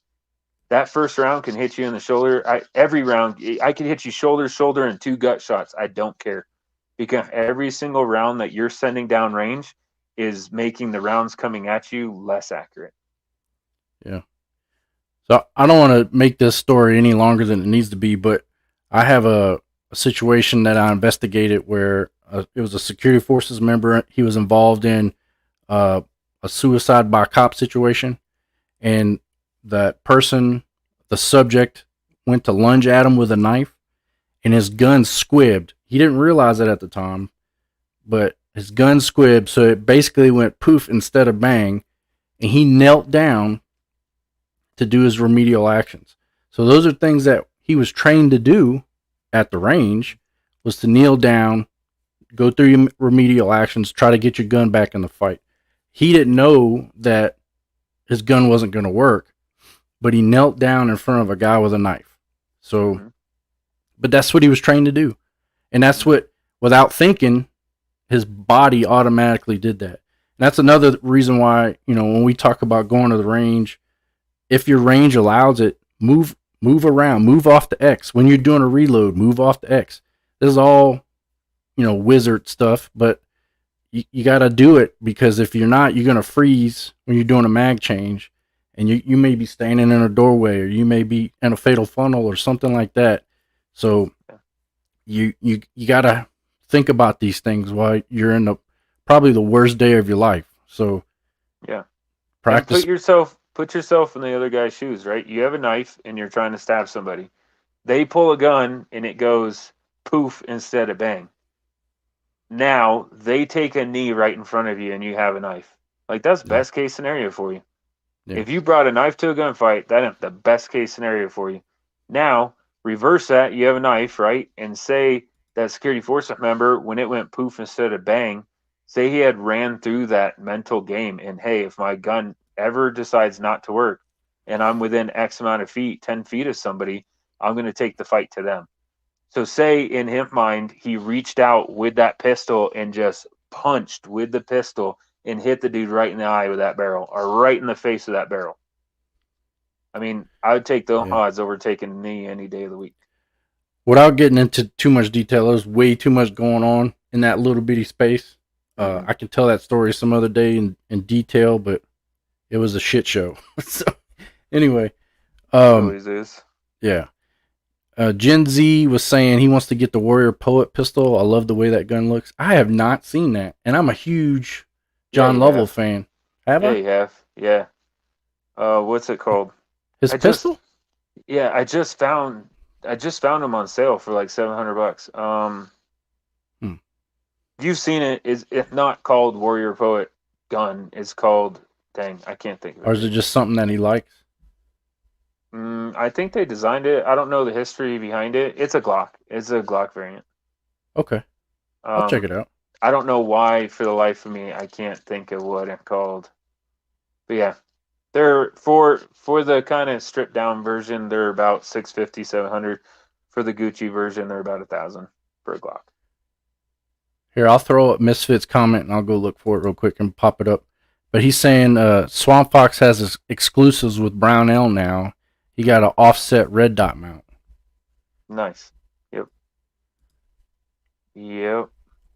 That first round can hit you in the shoulder. Every round, I can hit you shoulder, and 2 gut shots. I don't care. Because every single round that you're sending down range is making the rounds coming at you less accurate. Yeah. So I don't want to make this story any longer than it needs to be, but I have a situation that I investigated where it was a security forces member. He was involved in uh, a suicide by cop situation, and that person, the subject, went to lunge at him with a knife, and his gun squibbed. He didn't realize it at the time, but his gun squibbed, so it basically went poof instead of bang, and he knelt down to do his remedial actions. So those are things that he was trained to do at the range, was to kneel down, go through your remedial actions, try to get your gun back in the fight. He didn't know that his gun wasn't going to work, but he knelt down in front of a guy with a knife. So, but that's what he was trained to do. And that's what, without thinking, his body automatically did that. And that's another reason why, when we talk about going to the range, if your range allows it, move around, move off the X. When you're doing a reload, move off the X. This is all, wizard stuff, but you got to do it, because if you're not, you're going to freeze when you're doing a mag change, and you may be standing in a doorway, or you may be in a fatal funnel or something like that. So you got to think about these things while you're in probably the worst day of your life. So yeah, practice. And put yourself in the other guy's shoes, right? You have a knife and you're trying to stab somebody. They pull a gun and it goes poof instead of bang. Now they take a knee right in front of you and you have a knife. Like, that's best case scenario for you. Yeah. If you brought a knife to a gunfight, that's the best case scenario for you. Now, reverse that. You have a knife, right? And say that security force member, when it went poof instead of bang, say he had ran through that mental game and, hey, if my gun ever decides not to work and I'm within X amount of feet, 10 feet of somebody, I'm going to take the fight to them. So say in his mind, he reached out with that pistol and just punched with the pistol and hit the dude right in the eye with that barrel, or right in the face with that barrel. I mean, I would take the odds over taking a knee any day of the week. Without getting into too much detail, there's way too much going on in that little bitty space. I can tell that story some other day in detail, but it was a shit show. So anyway, Always is. Yeah. Gen Z was saying he wants to get the Warrior Poet pistol. I love the way that gun looks. I have not seen that, and I'm a huge John Lovell fan. Have I? Yeah, you have. Yeah. What's it called? His pistol? I just found him on sale for like $700. You've seen it. Is if not called Warrior Poet gun, it's called, dang, I can't think of it. Or is it just something that he likes? I think they designed it. I don't know the history behind it. It's a Glock. It's a Glock variant. Okay. I'll check it out. I don't know why, for the life of me, I can't think of what it's called. But yeah, they're for the kind of stripped down version, they're about 650, 700. For the Gucci version, they're about 1,000 for a Glock. Here, I'll throw up Misfit's comment and I'll go look for it real quick and pop it up. But he's saying Swamp Fox has his exclusives with Brownell now. He got an offset red dot mount. Nice. Yep.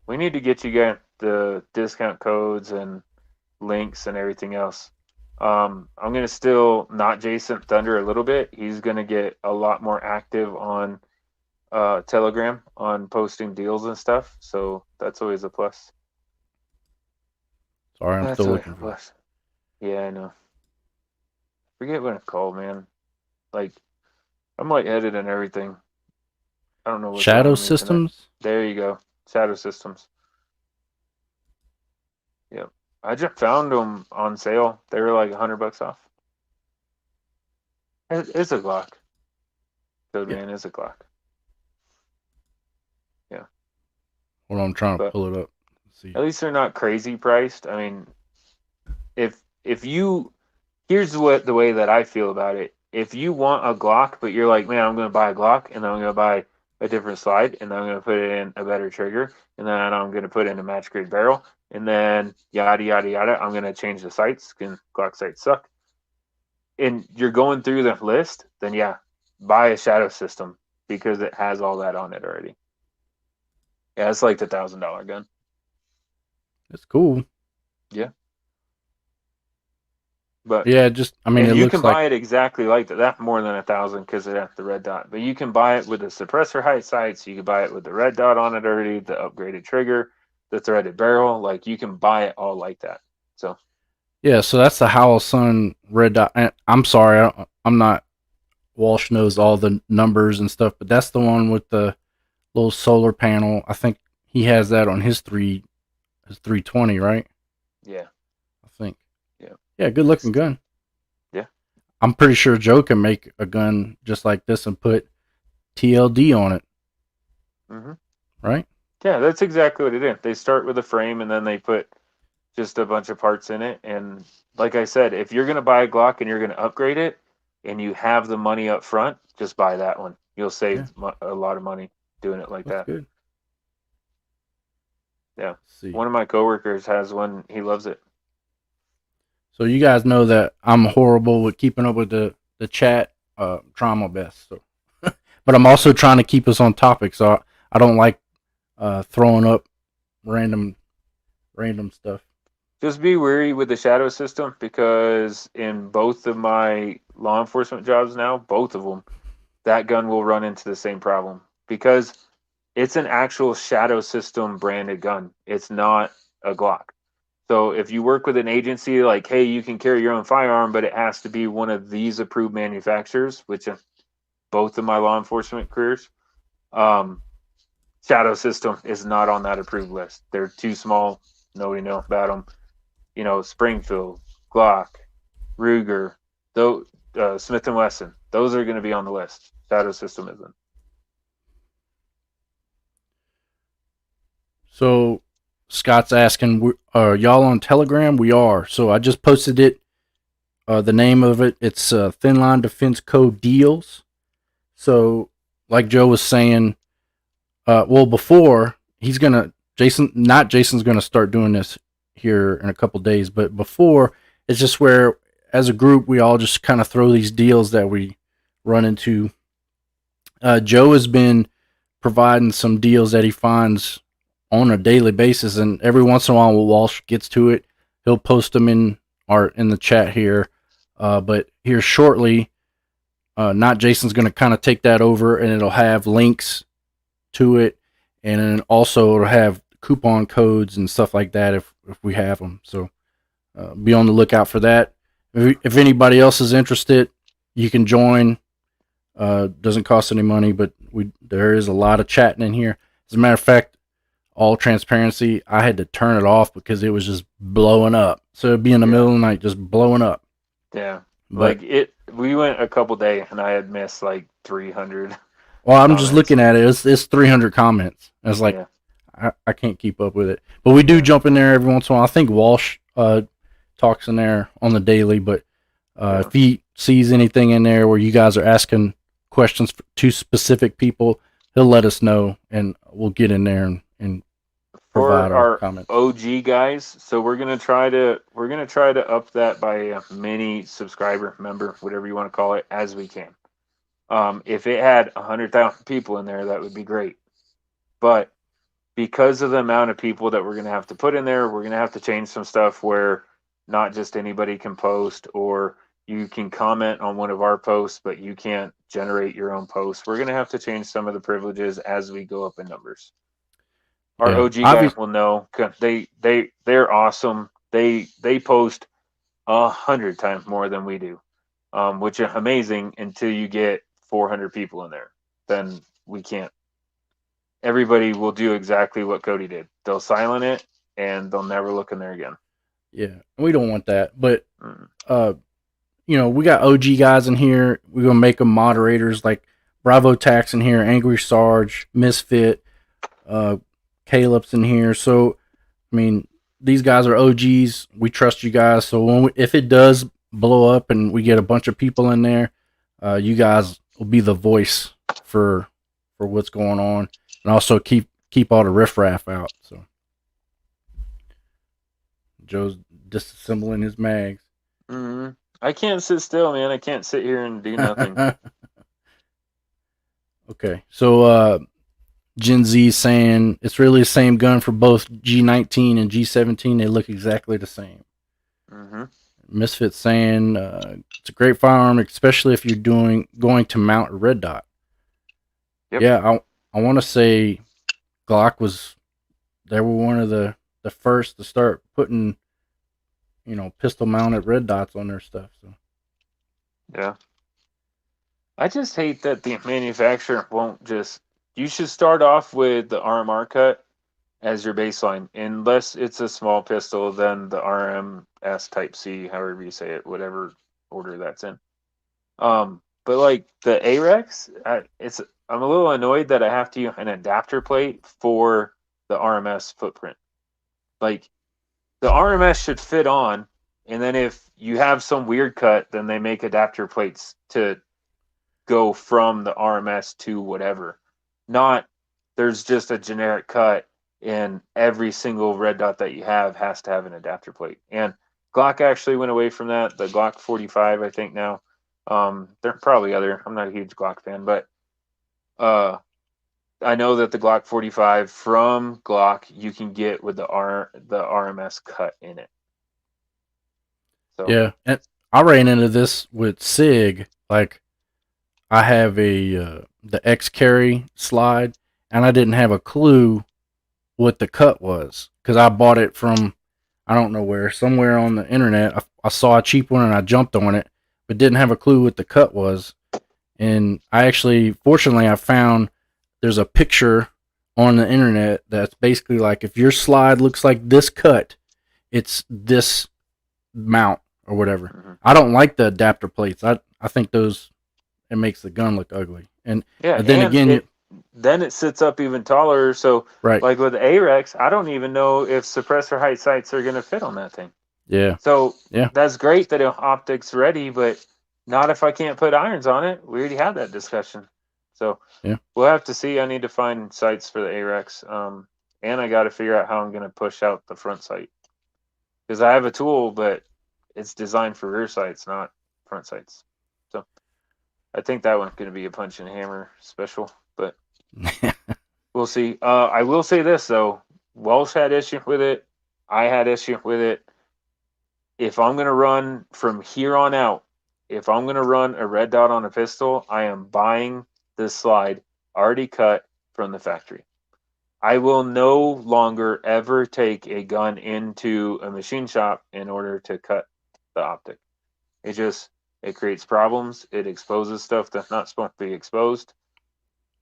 We need to get you guys the discount codes and links and everything else. I'm going to still not Jason Thunder a little bit. He's going to get a lot more active on Telegram on posting deals and stuff. So that's always a plus. Sorry, I'm still looking for it. Yeah, I know. Forget what it's called, man. Like, I'm lightheaded and everything. I don't know what. Shadow Systems? There you go. Shadow Systems. Yep. I just found them on sale. They were like $100 off. It's a Glock. Code Yeah. Man is a Glock. Yeah. Hold on, I'm trying to But pull it up. Let's see. at least they're not crazy priced. I mean, if you here's what the way that I feel about it. If you want a Glock, but you're like, man, I'm going to buy a Glock, and then I'm going to buy a different slide, and then I'm going to put it in a better trigger, and then I'm going to put in a match grade barrel, and then yada yada yada. I'm going to change the sights because Glock sights suck. And you're going through the list, then yeah, buy a shadow system because it has all that on it already. Yeah, it's like the $1,000 gun. It's cool. Yeah, but Yeah, just I mean, and it you looks can like buy it exactly like that. That more than 1,000 because it has the red dot. But you can buy it with the suppressor height sights. You can buy it with the red dot on it already, the upgraded trigger, the threaded barrel. Like you can buy it all like that. So yeah. So that's the Howl Sun red dot. And I'm sorry, I'm not. Walsh knows all the numbers and stuff, but that's the one with the little solar panel. I think he has that on his 320, right? yeah, I think. yeah, Yeah, good looking gun. yeah. I'm pretty sure Joe can make a gun just like this and put TLD on it, hmm right? Yeah, that's exactly what it is. They start with a frame and then they put just a bunch of parts in it. And like I said, if you're gonna buy a Glock and you're gonna upgrade it, and you have the money up front, just buy that one. You'll Yeah, save a lot of money doing it like that's that. good. Yeah, Let's see. one of my coworkers has one. He loves it. So you guys know that I'm horrible with keeping up with the chat. Trying my best. So, but I'm also trying to keep us on topic. So I don't like throwing up random stuff. Just be wary with the shadow system because in both of my law enforcement jobs now, both of them, that gun will run into the same problem because it's an actual shadow system branded gun. It's not a Glock. So if you work with an agency like, hey, you can carry your own firearm, but it has to be one of these approved manufacturers, which both of my law enforcement careers, um, shadow system is not on that approved list. They're too small. Nobody knows about them. You know, Springfield, Glock, Ruger, though, Smith and Wesson. Those are going to be on the list. Shadow system isn't. So Scott's asking, are y'all on Telegram? We are. So I just posted it. The name of it, it's Thin Line Defense Code Deals. So, like Joe was saying, well, before he's gonna Jason's gonna start doing this here in a couple days, but before it's just where as a group we all just kind of throw these deals that we run into. Joe has been providing some deals that he finds on a daily basis, and every once in a while, when Walsh gets to it, he'll post them in the chat here. But here shortly, not Jason's going to kind of take that over, and it'll have links to it, and then also it'll have coupon codes and stuff like that if we have them. So be on the lookout for that. If anybody else is interested, you can join. Doesn't cost any money, but there is a lot of chatting in here. As a matter of fact, all transparency, I had to turn it off because it was just blowing up. So it'd be in the middle of the night, just blowing up. Yeah. But We went a couple days and I had missed like 300 well, I'm just comments. looking at it. It's 300 comments. It's like Yeah. I can't keep up with it. But we do jump in there every once in a while. I think Walsh talks in there on the daily. But if he sees anything in there where you guys are asking questions to specific people, he'll let us know, and we'll get in there and provide For our our comments. OG guys, so we're gonna try to up that by a mini subscriber member, whatever you want to call it, as we can. If it had 100,000 people in there, that would be great. But because of the amount of people that we're gonna have to put in there, we're gonna have to change some stuff where not just anybody can post, or you can comment on one of our posts, but you can't generate your own posts. We're gonna have to change some of the privileges as we go up in numbers. Our Yeah, OG guys obviously. will know. They're awesome. They post 100 times more than we do, which is amazing until you get 400 people in there. Then we can't. Everybody will do exactly what Cody did. They'll silent it and they'll never look in there again. Yeah, we don't want that. But Mm. uh, we got OG guys in here. We're gonna make them moderators like Bravo Tax in here, Angry Sarge, Misfit, uh, Caleb's in here. So I mean, these guys are OGs. We trust you guys. So if it does blow up and we get a bunch of people in there, you guys will be the voice for what's going on, and also keep all the riffraff out. So Joe's disassembling his mags. Mm-hmm. I can't sit still, man. I can't sit here and do nothing. Okay, so Gen Z saying it's really the same gun for both G19 and G17. They look exactly the same. Mm-hmm. Misfit saying it's a great firearm, especially if you're going to mount a red dot. Yep. Yeah, I want to say Glock they were one of the first to start putting pistol mounted red dots on their stuff. So Yeah. I just hate that the manufacturer won't just. You should start off with the RMR cut as your baseline, unless it's a small pistol. Then the RMS Type C, however you say it, whatever order that's in. But like the AREX, I'm a little annoyed that I have to use an adapter plate for the RMS footprint. Like the RMS should fit on, and then if you have some weird cut, then they make adapter plates to go from the RMS to whatever. Not there's just a generic cut and every single red dot that you have has to have an adapter plate. And Glock actually went away from that. The Glock 45, I think now. There are probably other. I'm not a huge Glock fan, but I know that the Glock 45 from Glock you can get with the RMS cut in it. So yeah, and I ran into this with Sig. Like I have the X carry slide, and I didn't have a clue what the cut was because I bought it from I don't know where, somewhere on the internet. I saw a cheap one and I jumped on it, but didn't have a clue what the cut was. And fortunately, I found there's a picture on the internet that's basically like if your slide looks like this cut, it's this mount or whatever. mm-hmm. I don't like the adapter plates. I think it makes the gun look ugly. And Yeah, then and again, then it sits up even taller. So, right? like with the AREX, I don't even know if suppressor height sights are going to fit on that thing. Yeah. So Yeah. that's great that optics ready, but not if I can't put irons on it. We already had that discussion. So Yeah. we'll have to see. I need to find sights for the AREX, and I got to figure out how I'm going to push out the front sight because I have a tool, but it's designed for rear sights, not front sights. So I think that one's going to be a punch and hammer special, but we'll see. I will say this though: Welsh had issue with it. I had issue with it. If I'm going to run from here on out, if I'm going to run a red dot on a pistol, I am buying this slide already cut from the factory. I will no longer ever take a gun into a machine shop in order to cut the optic. It creates problems. It exposes stuff that's not supposed to be exposed.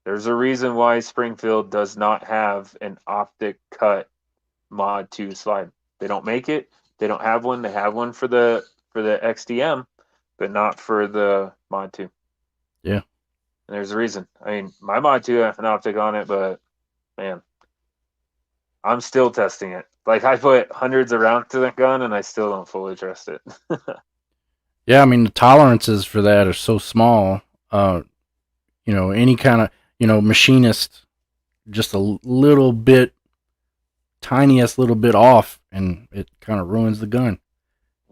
There's a reason why Springfield does not have an optic cut Mod 2 slide. They don't make it. They don't have one. They have one for the XDM, but not for the Mod 2. Yeah. And there's a reason. I mean, my Mod 2 has an optic on it, but man, I'm still testing it. Like I put hundreds of rounds to that gun, and I still don't fully trust it. Yeah, I mean the tolerances for that are so small. Any kind of machinist just a little bit, tiniest little bit off, and it kind of ruins the gun.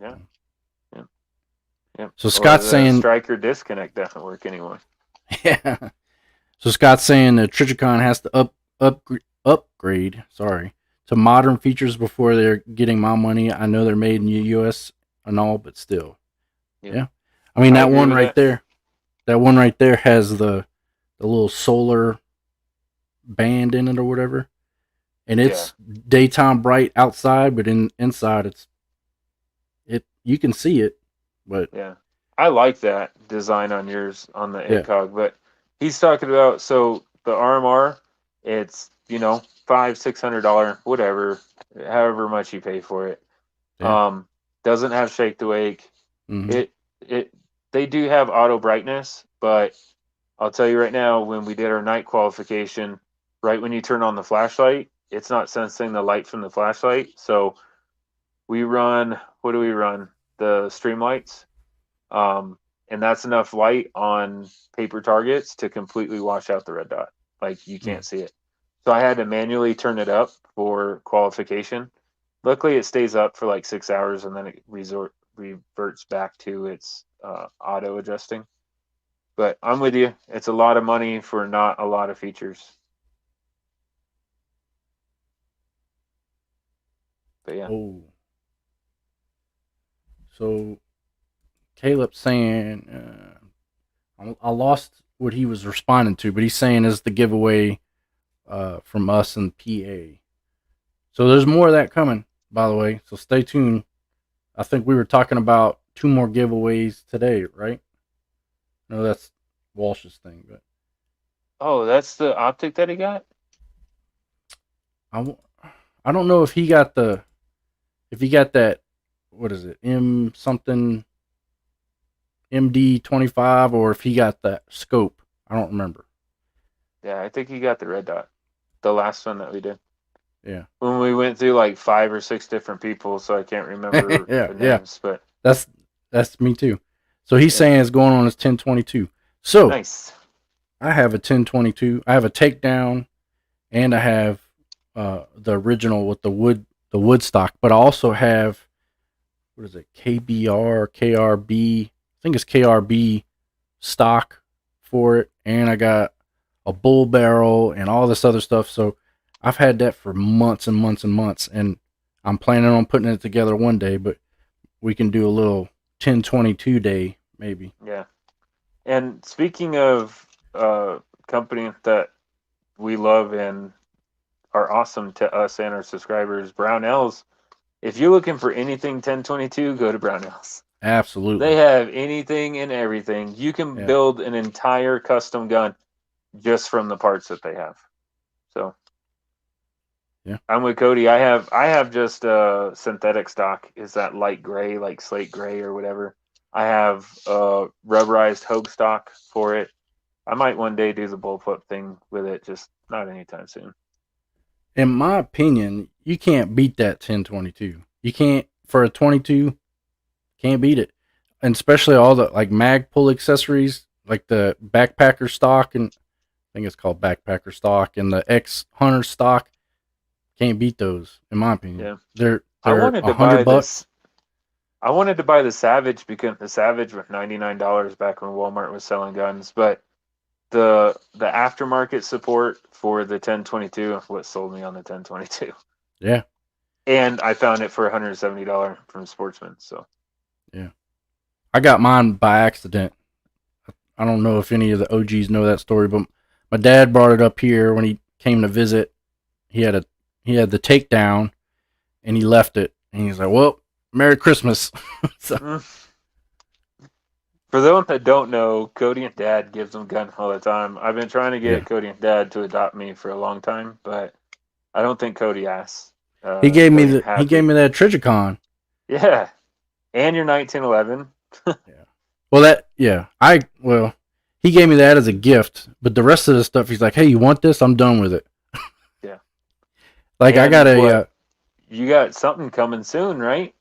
Yeah. Yeah. Yeah. So Scott's saying striker disconnect doesn't work anymore. Yeah. So Scott's saying that Trichicon has to upgrade. Sorry, to modern features before they're getting my money. I know they're made in the U.S. and all, but still. Yeah. I mean that one right there. That one right there has the little solar band in it or whatever, and it's daytime bright outside, but inside you can see it. But yeah, I like that design on yours on the ACOG, but he's talking about the RMR. It's $500-$600 whatever, however much you pay for it. Yeah. Doesn't have shake to wake. Mm-hmm. they do have auto brightness, but I'll tell you right now, when we did our night qualification, right when you turn on the flashlight, it's not sensing the light from the flashlight. So we run, what do we run? The stream lights. And that's enough light on paper targets to completely wash out the red dot. Like you can't see it. So I had to manually turn it up for qualification. Luckily, it stays up for like 6 hours and then it reverts back to its auto adjusting. But I'm with you. It's a lot of money for not a lot of features. But yeah. Oh. So Caleb's saying, I lost what he was responding to, but he's saying is the giveaway from us and PA. So there's more of that coming, by the way. So stay tuned. I think we were talking about 2 more giveaways today, right? No, that's Walsh's thing, but Oh, that's the optic that he got? I don't know if he got that, what is it, M something MD25, or if he got that scope. I don't remember. Yeah, I think he got the red dot. The last one that we did. Yeah. When we went through like 5 or 6 different people, so I can't remember Yeah, the names, but that's me too. So he's saying it's going on his 1022. So nice. I have a 1022. I have a takedown, and I have the original with the wood stock, but I also have, what is it, KBR, KRB, I think it's KRB stock for it, and I got a bull barrel and all this other stuff. So I've had that for months and months and months, and I'm planning on putting it together one day, but we can do a little 1022 day maybe. Yeah. And speaking of company that we love and are awesome to us and our subscribers, Brownells. If you're looking for anything 1022, go to Brownells. Absolutely. They have anything and everything. You can build an entire custom gun just from the parts that they have. So yeah, I'm with Cody. I have just synthetic stock. Is that light gray, like slate gray or whatever? I have rubberized Hogue stock for it. I might one day do the bullpup thing with it, just not anytime soon. In my opinion, you can't beat that 1022. You can't, for a 22, can't beat it. And especially all the like mag pull accessories, like the backpacker stock, and I think it's called backpacker stock, and the X Hunter stock. Can't beat those, in my opinion. Yeah. They're I wanted to buy $100. I wanted to buy the Savage because the Savage was $99 back when Walmart was selling guns, but the aftermarket support for the 1022 what sold me on the 1022. Yeah. And I found it for $170 from Sportsman. So yeah, I got mine by accident. I don't know if any of the OGs know that story, but my dad brought it up here when he came to visit. He had the takedown, and he left it, and he's like, "Well, Merry Christmas." So. For those that don't know, Cody and Dad gives them guns all the time. I've been trying to get Cody and Dad to adopt me for a long time, but I don't think Cody asked. He gave me that Trigicon. Yeah, and your 1911. Well, he gave me that as a gift, but the rest of the stuff, he's like, "Hey, you want this? I'm done with it." Yeah. Like, and I got you got something coming soon, right?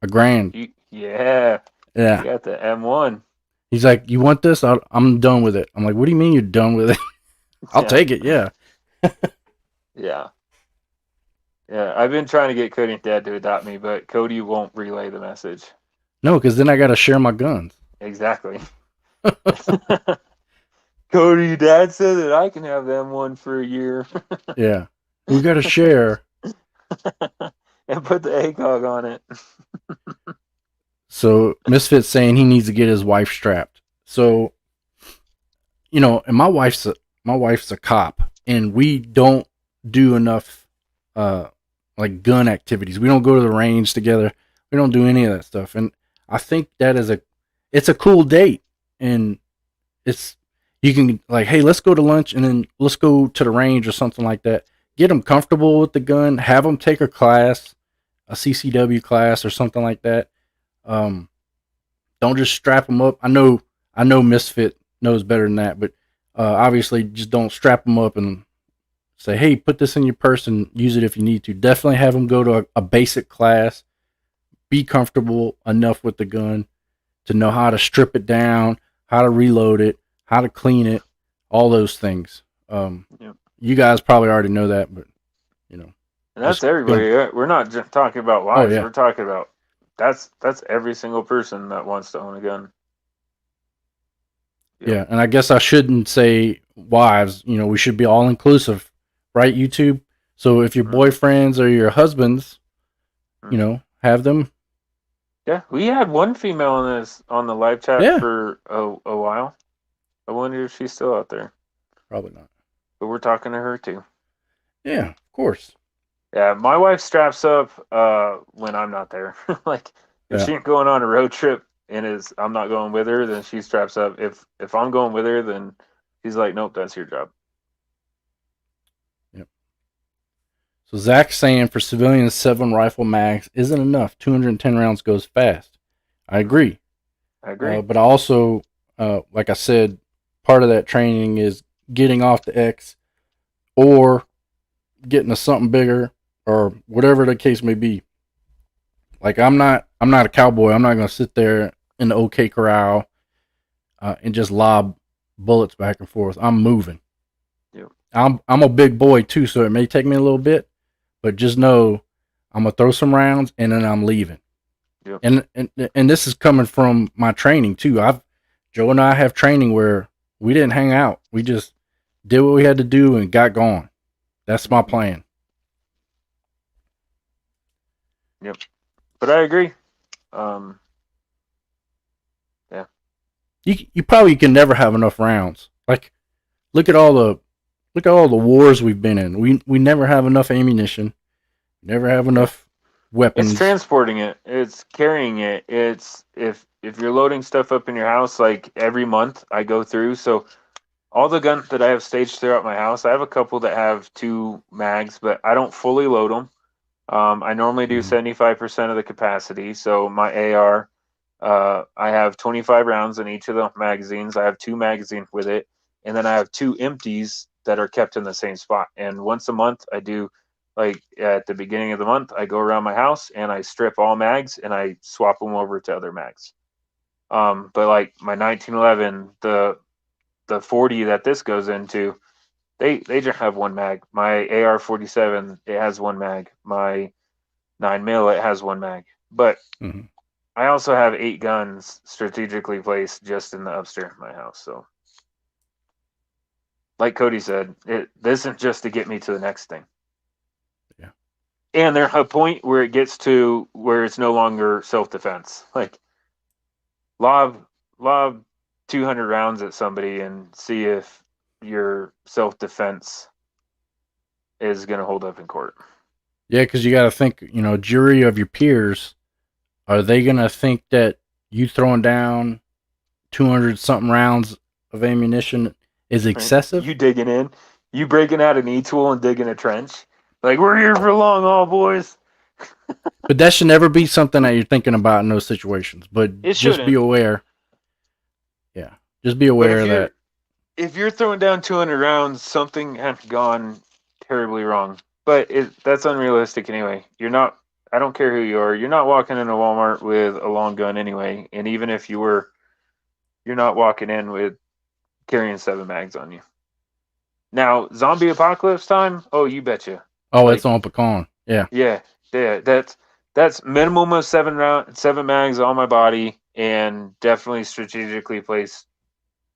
A grand. Yeah. Yeah. You got the M1. He's like, "You want this? I'm done with it." I'm like, "What do you mean you're done with it?" I'll take it. Yeah. Yeah. Yeah. I've been trying to get Cody and Dad to adopt me, but Cody won't relay the message. No, because then I got to share my guns. Exactly. Cody, Dad said that I can have the M1 for a year. Yeah. We got to share. And put the ACOG on it. So Misfit's saying he needs to get his wife strapped. So, and my wife's a cop, and we don't do enough like gun activities. We don't go to the range together. We don't do any of that stuff. And I think that it's a cool date, and you can like, hey, let's go to lunch, and then let's go to the range or something like that. Get them comfortable with the gun. Have them take a class, a CCW class or something like that. don't just strap them up. I know Misfit knows better than that, but obviously just don't strap them up and say, hey, put this in your purse and use it if you need to. Definitely have them go to a basic class, be comfortable enough with the gun to know how to strip it down, how to reload it, how to clean it, all those things. Yep. You guys probably already know that, but you know, And that's everybody. We're not just talking about Oh, wives. yeah. We're talking about that's every single person that wants to own a gun. Yep. Yeah, and I guess I shouldn't say wives. You know, we should be all inclusive, right? YouTube. So if your boyfriends or your husbands, you know, have them. Yeah, we had one female on the live chat Yeah. for a while. I wonder if she's still out there. Probably not. But we're talking to her too. Yeah, of course. Yeah, my wife straps up when I'm not there. Like if Yeah. she ain't going on a road trip and I'm not going with her, then she straps up. If I'm going with her, then she's like, nope, that's your job. Yep. So Zach's saying for civilians, 7 rifle mags isn't enough. 210 rounds goes fast. I agree. I agree. But I also, like I said, part of that training is getting off the X or getting to something bigger or whatever the case may be. Like I'm not a cowboy. I'm not going to sit there in the OK corral and just lob bullets back and forth. I'm moving. Yep. I'm a big boy too, so it may take me a little bit, but just know I'm gonna throw some rounds and then I'm leaving. Yep. And this is coming from my training too. Joe and I have training where we didn't hang out. We just did what we had to do and got gone. That's my plan. Yep. But I agree. Yeah. You probably can never have enough rounds. Like look at all the wars we've been in. We never have enough ammunition. Never have enough weapons. It's transporting it. It's carrying it. It's if you're loading stuff up in your house, like every month I go through. So all the guns that I have staged throughout my house, I have a couple that have 2 mags, but I don't fully load them. I normally do 75% of the capacity. So my AR, I have 25 rounds in each of the magazines. I have 2 magazines with it, and then I have 2 empties that are kept in the same spot. And once a month, I do, like at the beginning of the month, I go around my house and I strip all mags and I swap them over to other mags. But like my 1911, the 40 that this goes into, they just have 1 mag. My AR-47, it has 1 mag. My 9mm, it has 1 mag. But I also have 8 guns strategically placed just in the upstairs of my house. So, like Cody said, this isn't just to get me to the next thing. Yeah. And there's a point where it gets to where it's no longer self-defense. Like, lob 200 rounds at somebody and see if your self-defense is going to hold up in court. Yeah, because you got to think, jury of your peers, are they going to think that you throwing down 200 something rounds of ammunition is excessive? You digging in, you breaking out an E-tool and digging a trench. Like, we're here for long haul, boys. But that should never be something that you're thinking about in those situations. But just be aware. Yeah, just be aware that if you're throwing down 200 rounds, something has gone terribly wrong. But that's unrealistic anyway. You're not. I don't care who you are. You're not walking into Walmart with a long gun anyway. And even if you were, you're not walking in with carrying 7 mags on you. Now, zombie apocalypse time. Oh, you betcha. Oh, it's on pecan. Yeah. Yeah. That's minimum of 7 mags on my body, and definitely strategically placed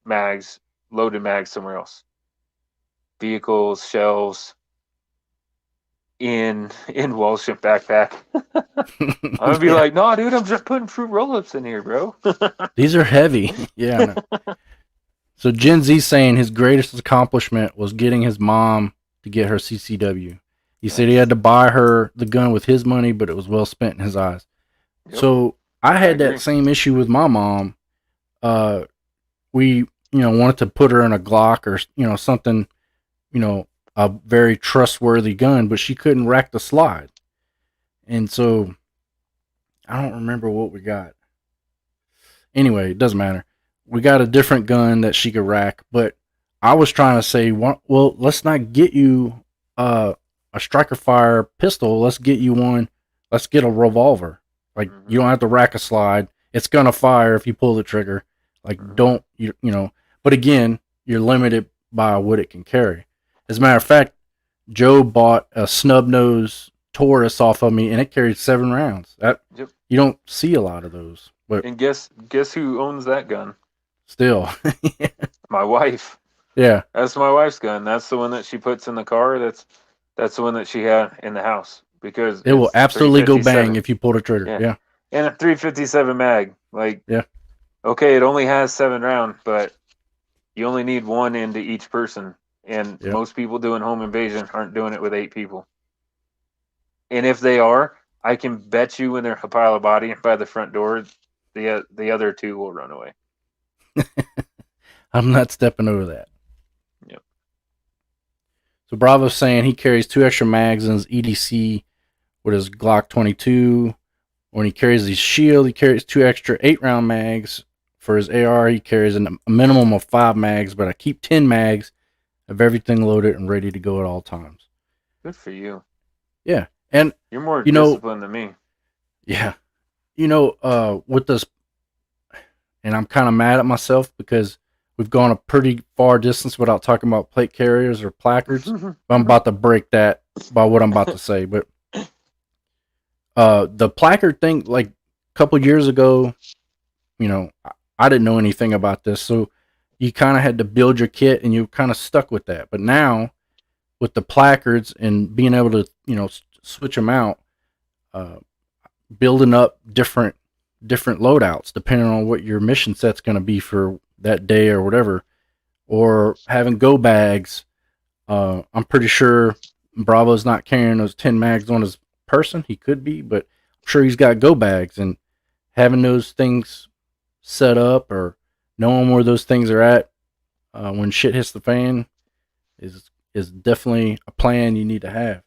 mags, loaded mags somewhere else. Vehicles, shelves, in Walsham backpack. I'm gonna be like, no, dude, I'm just putting fruit roll-ups in here, bro. These are heavy. Yeah. So Gen Z saying his greatest accomplishment was getting his mom to get her CCW. He said he had to buy her the gun with his money, but it was well spent in his eyes. Yep. So I had that same issue with my mom. We, wanted to put her in a Glock or, something, a very trustworthy gun, but she couldn't rack the slide. And so I don't remember what we got. Anyway, it doesn't matter. We got a different gun that she could rack, but I was trying to say, well, let's not get you a striker fire pistol. Let's get you one. Let's get a revolver. Like you don't have to rack a slide. It's gonna fire if you pull the trigger. Like don't you know? But again, you're limited by what it can carry. As a matter of fact, Joe bought a snub nose Taurus off of me, and it carried 7 rounds. That you don't see a lot of those. But and guess who owns that gun? Still, my wife. Yeah, that's my wife's gun. That's the one that she puts in the car. That's the one that she had in the house because it will absolutely go bang if you pull the trigger. Yeah. And a 357 mag. Like, yeah. Okay, it only has 7 rounds, but you only need 1 into each person. And most people doing home invasion aren't doing it with 8 people. And if they are, I can bet you when they're a pile of body by the front door, the other 2 will run away. I'm not stepping over that. Yep. So Bravo's saying he carries 2 extra mags in his EDC with his Glock 22. When he carries his shield, he carries 2 extra 8-round mags. For his AR, he carries a minimum of 5 mags, but I keep 10 mags of everything loaded and ready to go at all times. Good for you. Yeah. And you're more disciplined than me. Yeah. With this, and I'm kind of mad at myself because we've gone a pretty far distance without talking about plate carriers or placards. I'm about to break that by what I'm about to say. But the placard thing, like a couple years ago, I didn't know anything about this. So you kind of had to build your kit and you kind of stuck with that. But now with the placards and being able to, switch them out, building up different loadouts depending on what your mission set's going to be for that day or whatever, or having go bags. I'm pretty sure Bravo's not carrying those 10 mags on his person. He could be, but I'm sure he's got go bags, and having those things set up or knowing where those things are at when shit hits the fan is definitely a plan you need to have.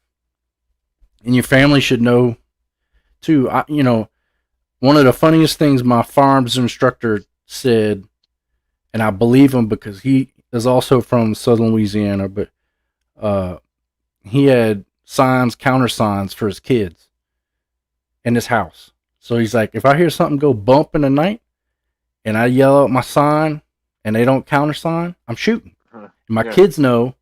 And your family should know too. One of the funniest things my firearms instructor said, and I believe him because he is also from Southern Louisiana, but he had countersigns for his kids in his house. So he's like, if I hear something go bump in the night and I yell out my sign and they don't countersign, I'm shooting. And my kids know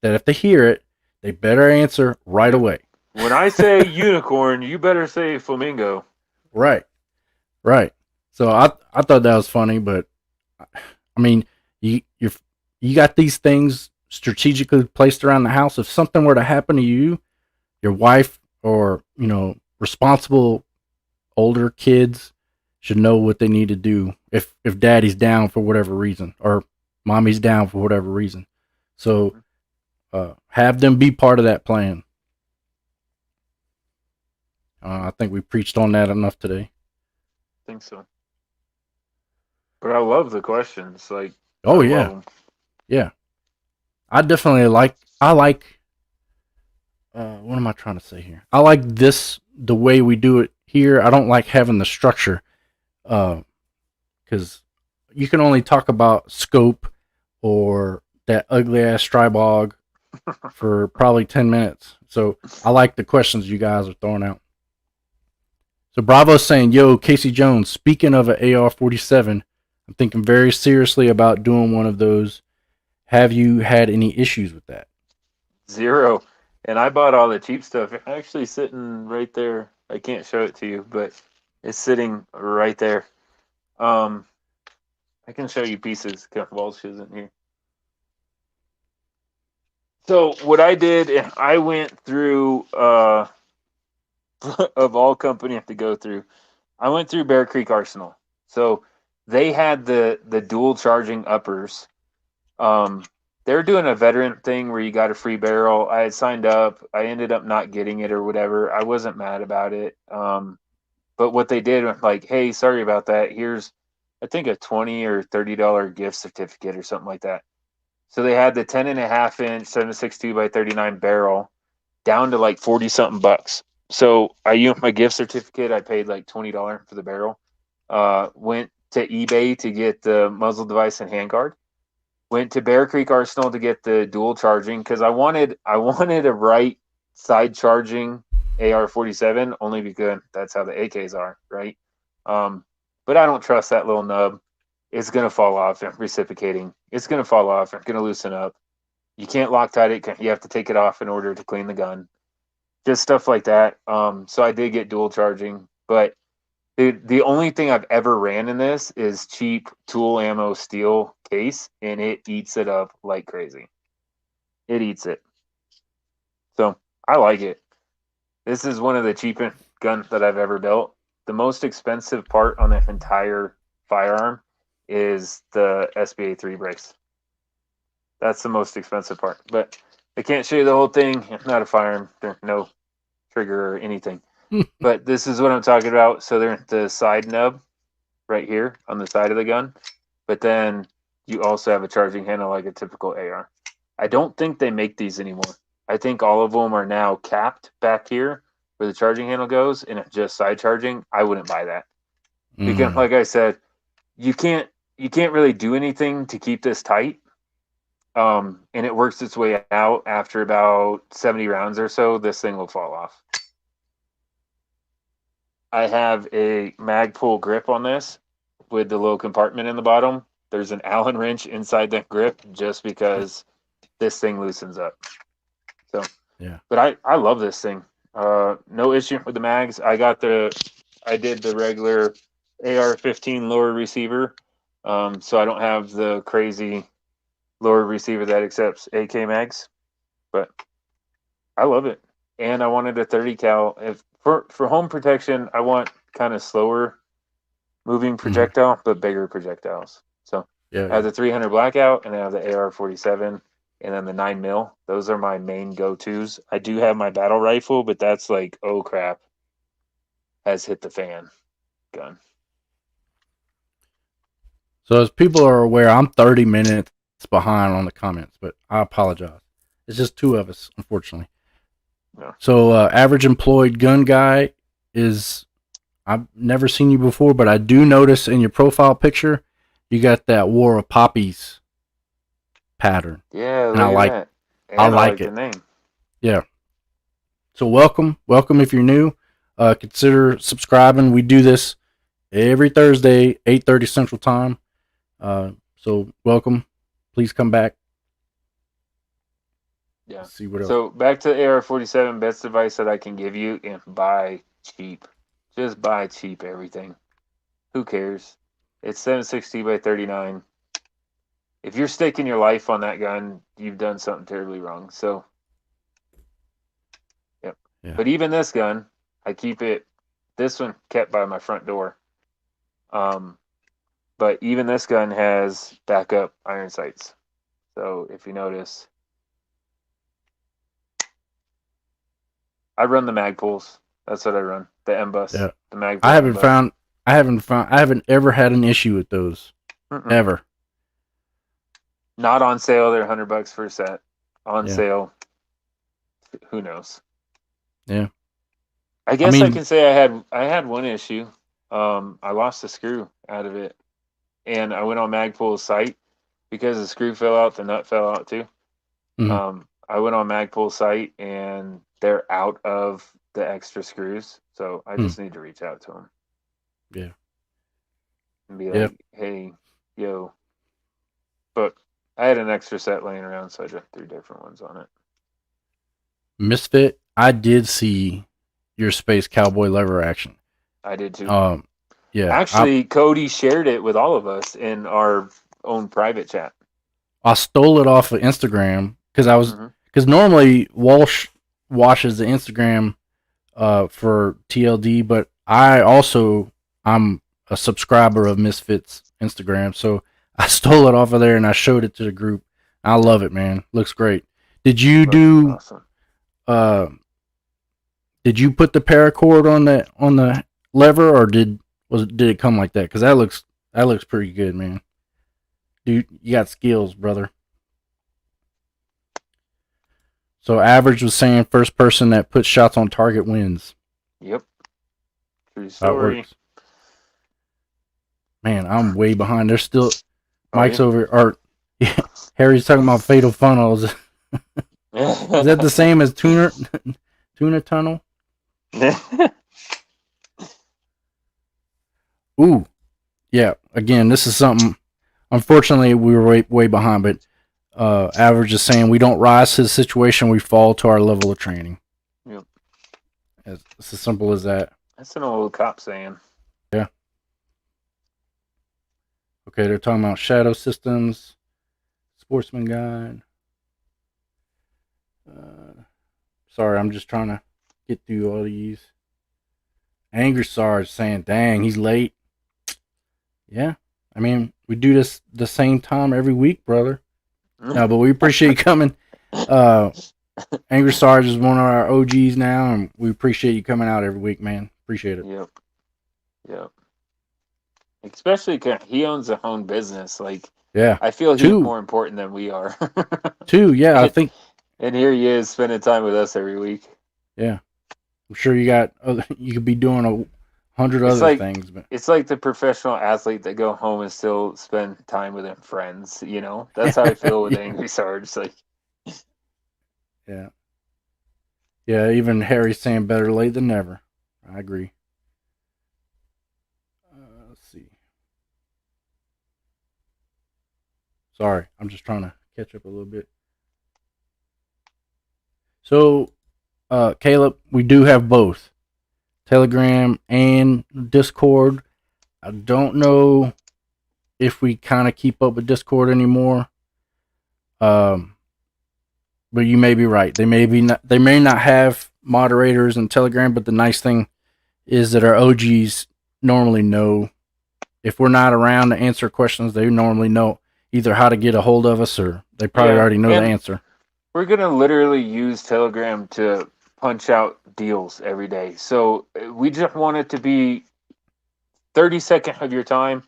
that if they hear it, they better answer right away. When I say unicorn, you better say flamingo. Right. So I thought that was funny, but I mean, you got these things strategically placed around the house. If something were to happen to you, your wife, or responsible older kids should know what they need to do if daddy's down for whatever reason or mommy's down for whatever reason. So have them be part of that plan. I think we preached on that enough today. I think so. But I love the questions. Like, oh yeah, yeah. I definitely like. What am I trying to say here? I like the way we do it here. I don't like having the structure, because you can only talk about scope or that ugly ass Stribog for probably 10 minutes. So I like the questions you guys are throwing out. So Bravo's saying, yo, Casey Jones, speaking of an AR-47, I'm thinking very seriously about doing one of those. Have you had any issues with that? 0. And I bought all the cheap stuff. It's actually sitting right there. I can't show it to you, but it's sitting right there. I can show you pieces. Walsh isn't here. So what I did, I went through, of all company I have to go through, I went through Bear Creek Arsenal. So they had the dual charging uppers. They're doing a veteran thing where you got a free barrel. I had signed up. I ended up not getting it or whatever. I wasn't mad about it. But what they did was like, hey, sorry about that. Here's, I think, a $20 or $30 gift certificate or something like that. So they had the 10.5 inch 7.62 by 39 barrel down to like 40 something bucks. So I used my gift certificate. I paid like $20 for the barrel. Went to eBay to get the muzzle device and handguard. Went to Bear Creek Arsenal to get the dual charging because I wanted a right side charging AR-47 only because that's how the AKs are, right? But I don't trust that little nub. It's gonna fall off and reciprocating. It's gonna fall off and gonna loosen up. You can't Loctite it. You have to take it off in order to clean the gun. Just stuff like that. So I did get dual charging, but the only thing I've ever ran in this is cheap tool ammo steel case, and it eats it up like crazy. It eats it. So I like it. This is one of the cheapest guns that I've ever built. The most expensive part on the entire firearm is the SBA 3 brace. That's the most expensive part. But I can't show you the whole thing. It's not a firearm. There's no trigger or anything. But this is what I'm talking about. So there's the side nub right here on the side of the gun. But then you also have a charging handle like a typical AR. I don't think they make these anymore. I think all of them are now capped back here where the charging handle goes, and it's just side charging. I wouldn't buy that. Because like I said, you can't really do anything to keep this tight. And it works its way out after about 70 rounds or so, this thing will fall off. I have a mag pull grip on this with the little compartment in the bottom. There's an Allen wrench inside that grip just because this thing loosens up. So yeah, but I love this thing. No issue with the mags. I did the regular AR-15 lower receiver. So I don't have the crazy lower receiver that accepts AK mags, but I love it. And I wanted a 30 cal. If for home protection, I want kind of slower moving projectile, but bigger projectiles. So yeah, I have the 300 blackout, and I have the AR-47, and then the 9mm. Those are my main go-tos. I do have my battle rifle, but that's like, oh crap, has hit the fan gun. So as people are aware, I'm 30 minutes behind on the comments, but I apologize. It's just two of us, unfortunately. Yeah. So average employed gun guy is, I've never seen you before, but I do notice in your profile picture, you got that War of Poppies pattern. Yeah, and I like that. And I like it. the name. Yeah. So welcome if you're new. Consider subscribing. We do this every Thursday, 8:30 Central Time. So welcome. Please come back. Yeah. Let's see what else. So back to the AR-47, best advice that I can give you, and buy cheap. Just buy cheap everything. Who cares? It's 760 by 39. If you're staking your life on that gun, you've done something terribly wrong. So, yep. Yeah. But even this gun, I keep it. This one kept by my front door. But even this gun has backup iron sights. So if you notice, I run the mag pulls. That's what I run. The M-bus. Yeah. The mag. I haven't ever had an issue with those. Ever. Not on sale. They're $100 for a set. On sale. Who knows? Yeah. I guess I can say I had one issue. I lost a screw out of it, and I went on Magpul's site because the screw fell out. The nut fell out too. Mm-hmm. I went on Magpul's site, and they're out of the extra screws, so I just need to reach out to them. Yeah. And be like, hey, yo. But I had an extra set laying around, so I just threw different ones on it. Misfit, I did see your Space Cowboy lever action. I did too. Yeah. Actually, Cody shared it with all of us in our own private chat. I stole it off of Instagram because normally Walsh washes the Instagram for TLD, but I'm a subscriber of Misfit's Instagram, so I stole it off of there and I showed it to the group. I love it, man. Looks great. Did you do? Awesome. Did you put the paracord on the lever, or did it come like that? Because that looks pretty good, man. Dude, you got skills, brother. So average was saying first person that puts shots on target wins. Yep. True story. Man, I'm way behind. There's still Mike's yeah. over. Or Harry's talking about fatal funnels. Is that the same as tuna tunnel? Ooh, yeah. Again, this is something. Unfortunately, we were way behind, but Average is saying we don't rise to the situation, we fall to our level of training. Yep. It's as simple as that. That's an old cop saying. Yeah. Okay, they're talking about shadow systems, sportsman guide. Sorry, I'm just trying to get through all these. Angry Sarge saying, dang, he's late. Yeah. I mean, we do this the same time every week, brother. No, but we appreciate you coming. Angry Sarge is one of our OGs now, and we appreciate you coming out every week, man. Appreciate it. Yep. Yep. Especially he owns a own business. Like, yeah, I feel he's more important than we are. Yeah, I think. And here he is spending time with us every week. Yeah, I'm sure you could be doing 100 other things, but it's like the professional athlete that go home and still spend time with their friends. You know, that's how I feel with Angry Sarge. Like, yeah. Even Harry's saying better late than never. I agree. Let's see. Sorry, I'm just trying to catch up a little bit. So, Caleb, we do have both Telegram and Discord. I don't know if we kind of keep up with Discord anymore. But you may be right. They may not have moderators in Telegram, but the nice thing is that our OGs normally know if we're not around to answer questions. They normally know either how to get a hold of us, or they probably already know the answer. We're gonna literally use Telegram to punch out deals every day. So we just want it to be 30 seconds of your time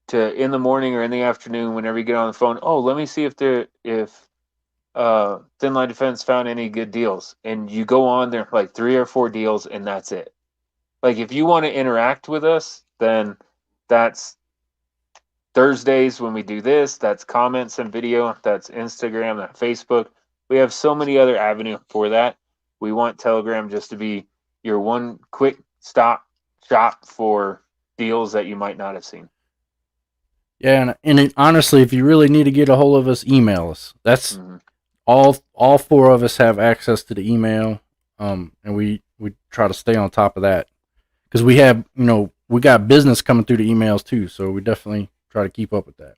to in the morning or in the afternoon whenever you get on the phone. Oh, let me see if Thin Line Defense found any good deals, and you go on there like 3 or 4 deals, and that's it. Like, if you want to interact with us, then that's Thursdays when we do this. That's comments and video. That's Instagram. That's Facebook. We have so many other avenues for that. We want Telegram just to be your one quick stop shop for deals that you might not have seen. Yeah, and honestly, if you really need to get a hold of us, email us. That's all 4 of us have access to the email, and we try to stay on top of that because we have we got business coming through the emails too, so we definitely try to keep up with that.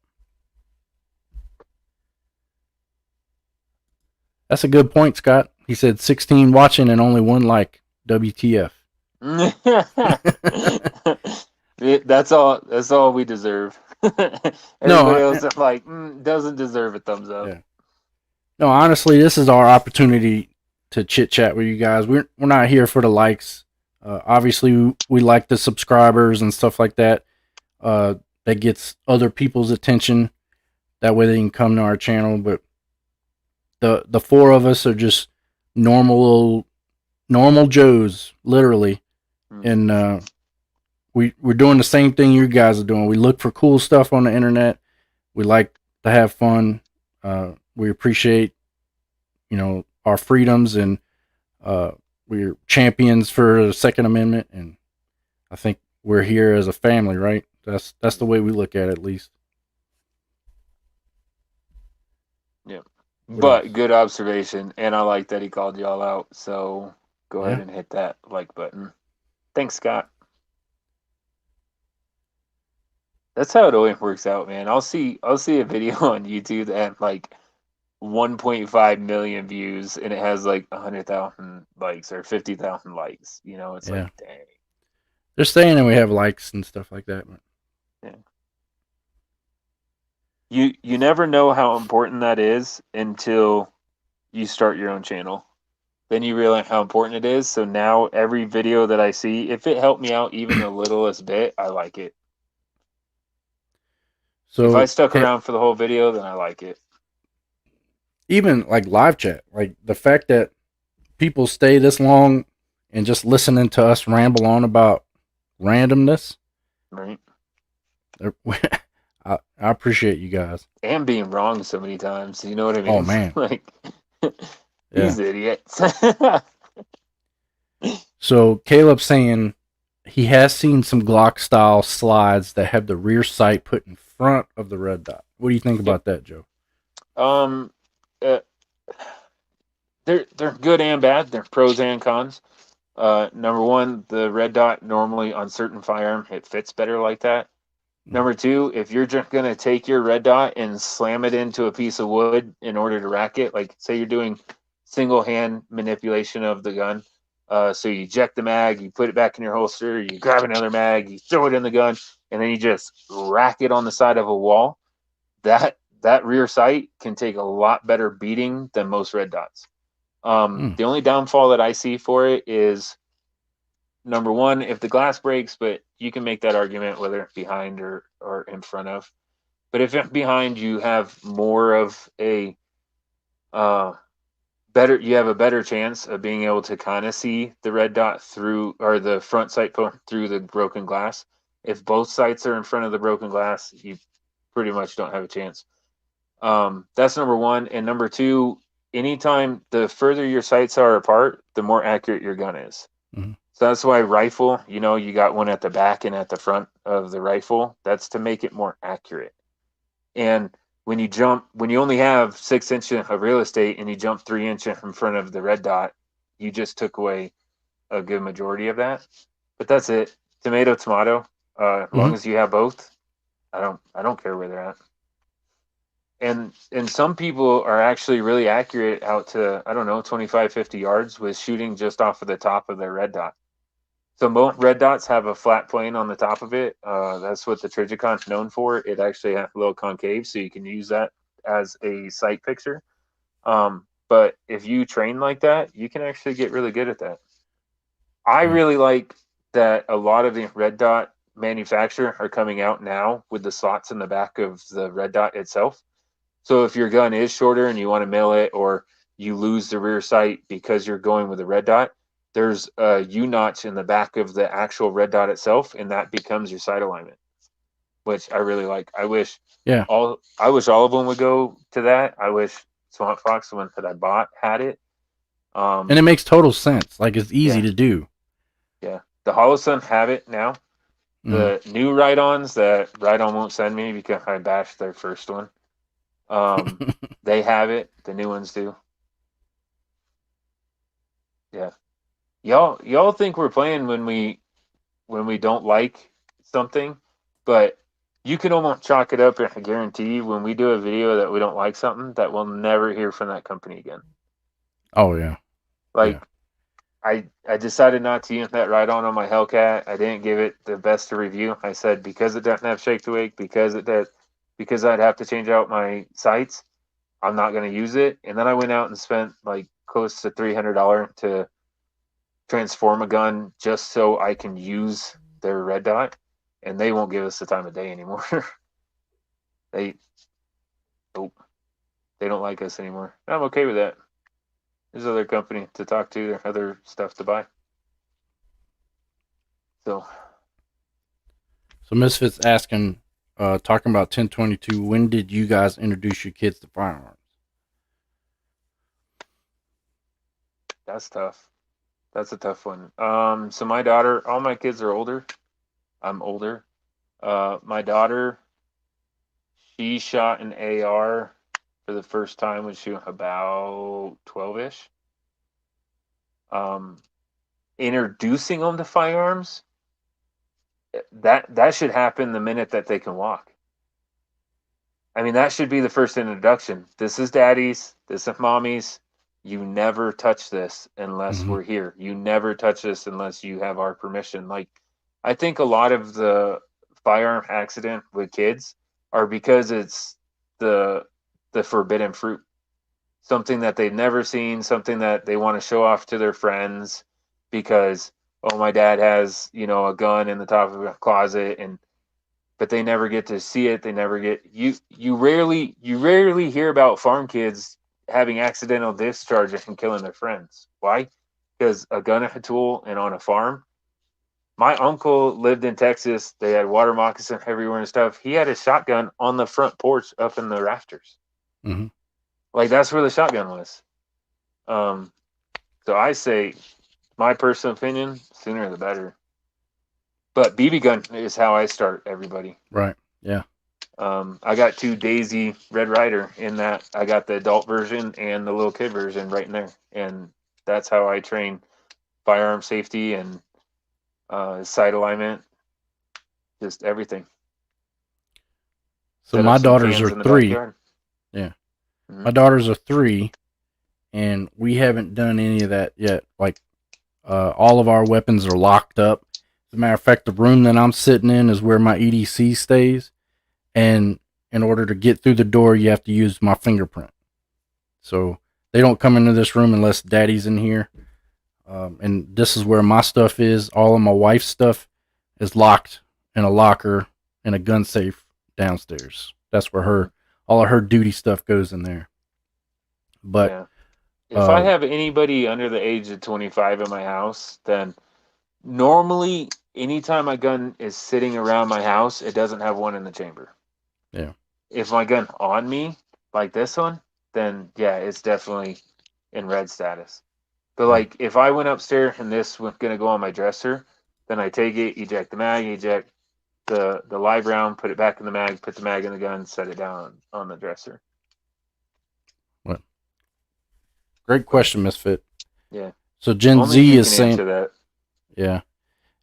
That's a good point, Scott. He said 16 watching and only 1 like. WTF? That's all we deserve. Everybody else doesn't deserve a thumbs up. Yeah. No, honestly, this is our opportunity to chit chat with you guys. We're not here for the likes. Obviously, we like the subscribers and stuff like that. That gets other people's attention. That way, they can come to our channel. But the 4 of us are just normal Joes, literally, and we're doing the same thing you guys are doing. We look for cool stuff on the internet. We like to have fun. We appreciate, our freedoms, and we're champions for the Second Amendment. And I think we're here as a family, right? That's the way we look at it, at least. Yeah, but good observation, and I like that he called y'all out. So go ahead and hit that like button. Thanks, Scott. That's how it always works out, man. I'll see a video on YouTube that like 1.5 million views, and it has like 100,000 likes or 50,000 likes. It's like, dang. They're saying that we have likes and stuff like that. But... yeah. You never know how important that is until you start your own channel. Then you realize how important it is. So now every video that I see, if it helped me out even the littlest bit, I like it. So if I stuck around for the whole video, then I like it. Even like live chat, like the fact that people stay this long and just listening to us ramble on about randomness, right? I appreciate you guys. And being wrong so many times. You know what I Oh mean? man, Like yeah. these idiots. So Caleb's saying he has seen some Glock style slides that have the rear sight put in front of the red dot. What do you think Yep. about that, Joe? Um, uh, they're good and bad. They're pros and cons. Number one, the red dot normally on certain firearm it fits better like that. Number two, if you're just gonna take your red dot and slam it into a piece of wood in order to rack it, like say you're doing single hand manipulation of the gun. So you eject the mag, you put it back in your holster, you grab another mag, you throw it in the gun, and then you just rack it on the side of a wall. That rear sight can take a lot better beating than most red dots. Mm. The only downfall that I see for it is number one, if the glass breaks, but you can make that argument whether it's behind or in front of. But if it's behind, you have more of a uh, better. You have a better chance of being able to kind of see the red dot through or the front sight through the broken glass. If both sights are in front of the broken glass, you pretty much don't have a chance. That's number one, and number two. Anytime the further your sights are apart, the more accurate your gun is. Mm-hmm. So that's why rifle, you got one at the back and at the front of the rifle. That's to make it more accurate. And when you only have 6 inches of real estate and you jump 3 inches in front of the red dot, you just took away a good majority of that. But that's it. Tomato, tomato. As long as you have both, I don't care where they're at. And some people are actually really accurate out to, I don't know, 25, 50 yards with shooting just off of the top of their red dot. So most red dots have a flat plane on the top of it. That's what the Trigicon's known for. It actually has a little concave, so you can use that as a sight picture. But if you train like that, you can actually get really good at that. I Yeah. really like that a lot of the red dot manufacturer are coming out now with the slots in the back of the red dot itself. So if your gun is shorter and you want to mill it, or you lose the rear sight because you're going with a red dot, there's a U notch in the back of the actual red dot itself, and that becomes your sight alignment, which I really like. Yeah. I wish all of them would go to that. I wish Swamp Fox, the one that I bought, had it. And it makes total sense. Like it's easy Yeah, to do. yeah. The Holosun have it now. Mm-hmm. The new Ride-Ons that Ride-On won't send me because I bashed their first one. They have it. The new ones do. Yeah. Y'all think we're playing when we don't like something, but you can almost chalk it up, and I guarantee you when we do a video that we don't like something, that we'll never hear from that company again. Oh yeah. Like Yeah. I decided not to use that Ride-On my Hellcat. I didn't give it the best of review. I said because it doesn't have shake to wake, because I'd have to change out my sights, I'm not going to use it. And then I went out and spent like close to $300 to transform a gun just so I can use their red dot, and they won't give us the time of day anymore. they nope, they don't like us anymore. I'm okay with that. There's other company to talk to, there's other stuff to buy. So Misfits asking, talking about 1022. When did you guys introduce your kids to firearms? that's tough. That's a tough one. So my daughter, all my kids are older. I'm older. My daughter, she shot an AR for the first time when she was about 12-ish. Um, Introducing them to firearms, that should happen the minute that they can walk. I mean, that should be the first introduction. This is daddy's, this is mommy's. You never touch this unless Mm-hmm. we're here. You never touch this unless you have our permission. Like, I think a lot of the firearm accident with kids are because it's the forbidden fruit. Something that they've never seen, something that they want to show off to their friends because, oh, my dad has, a gun in the top of a closet, but they never get to see it. They never get you rarely hear about farm kids having accidental discharges and killing their friends. Why? Because a gun, a tool, and on a farm, My uncle lived in Texas. They had water moccasin everywhere and stuff. He had a shotgun on the front porch up in the rafters. Mm-hmm. Like that's where the shotgun was. Um, so I say, my personal opinion, sooner the better. But BB gun is how I start everybody. Right. Yeah. I got 2 Daisy Red Ryder in that. I got the adult version and the little kid version right in there, and that's how I train firearm safety and sight alignment, just everything. So Set up my some daughters cans are in the 3. backyard. Yeah. Mm-hmm. My daughters are 3, and we haven't done any of that yet. Like, all of our weapons are locked up. As a matter of fact, the room that I'm sitting in is where my EDC stays. And in order to get through the door, you have to use my fingerprint. So they don't come into this room unless daddy's in here. And this is where my stuff is. All of my wife's stuff is locked in a locker in a gun safe downstairs. That's where all of her duty stuff goes in there. But Yeah. If I have anybody under the age of 25 in my house, then normally anytime my gun is sitting around my house, it doesn't have one in the chamber. yeah, If my gun on me, like this one, then yeah, it's definitely in red status. But yeah. like if I went upstairs and this was gonna go on my dresser, then I take it, eject the mag, eject the live round, put it back in the mag, put the mag in the gun, set it down on the dresser. Well, great question, Misfit. Yeah. So Gen Only Z you is can saying, answer that. yeah,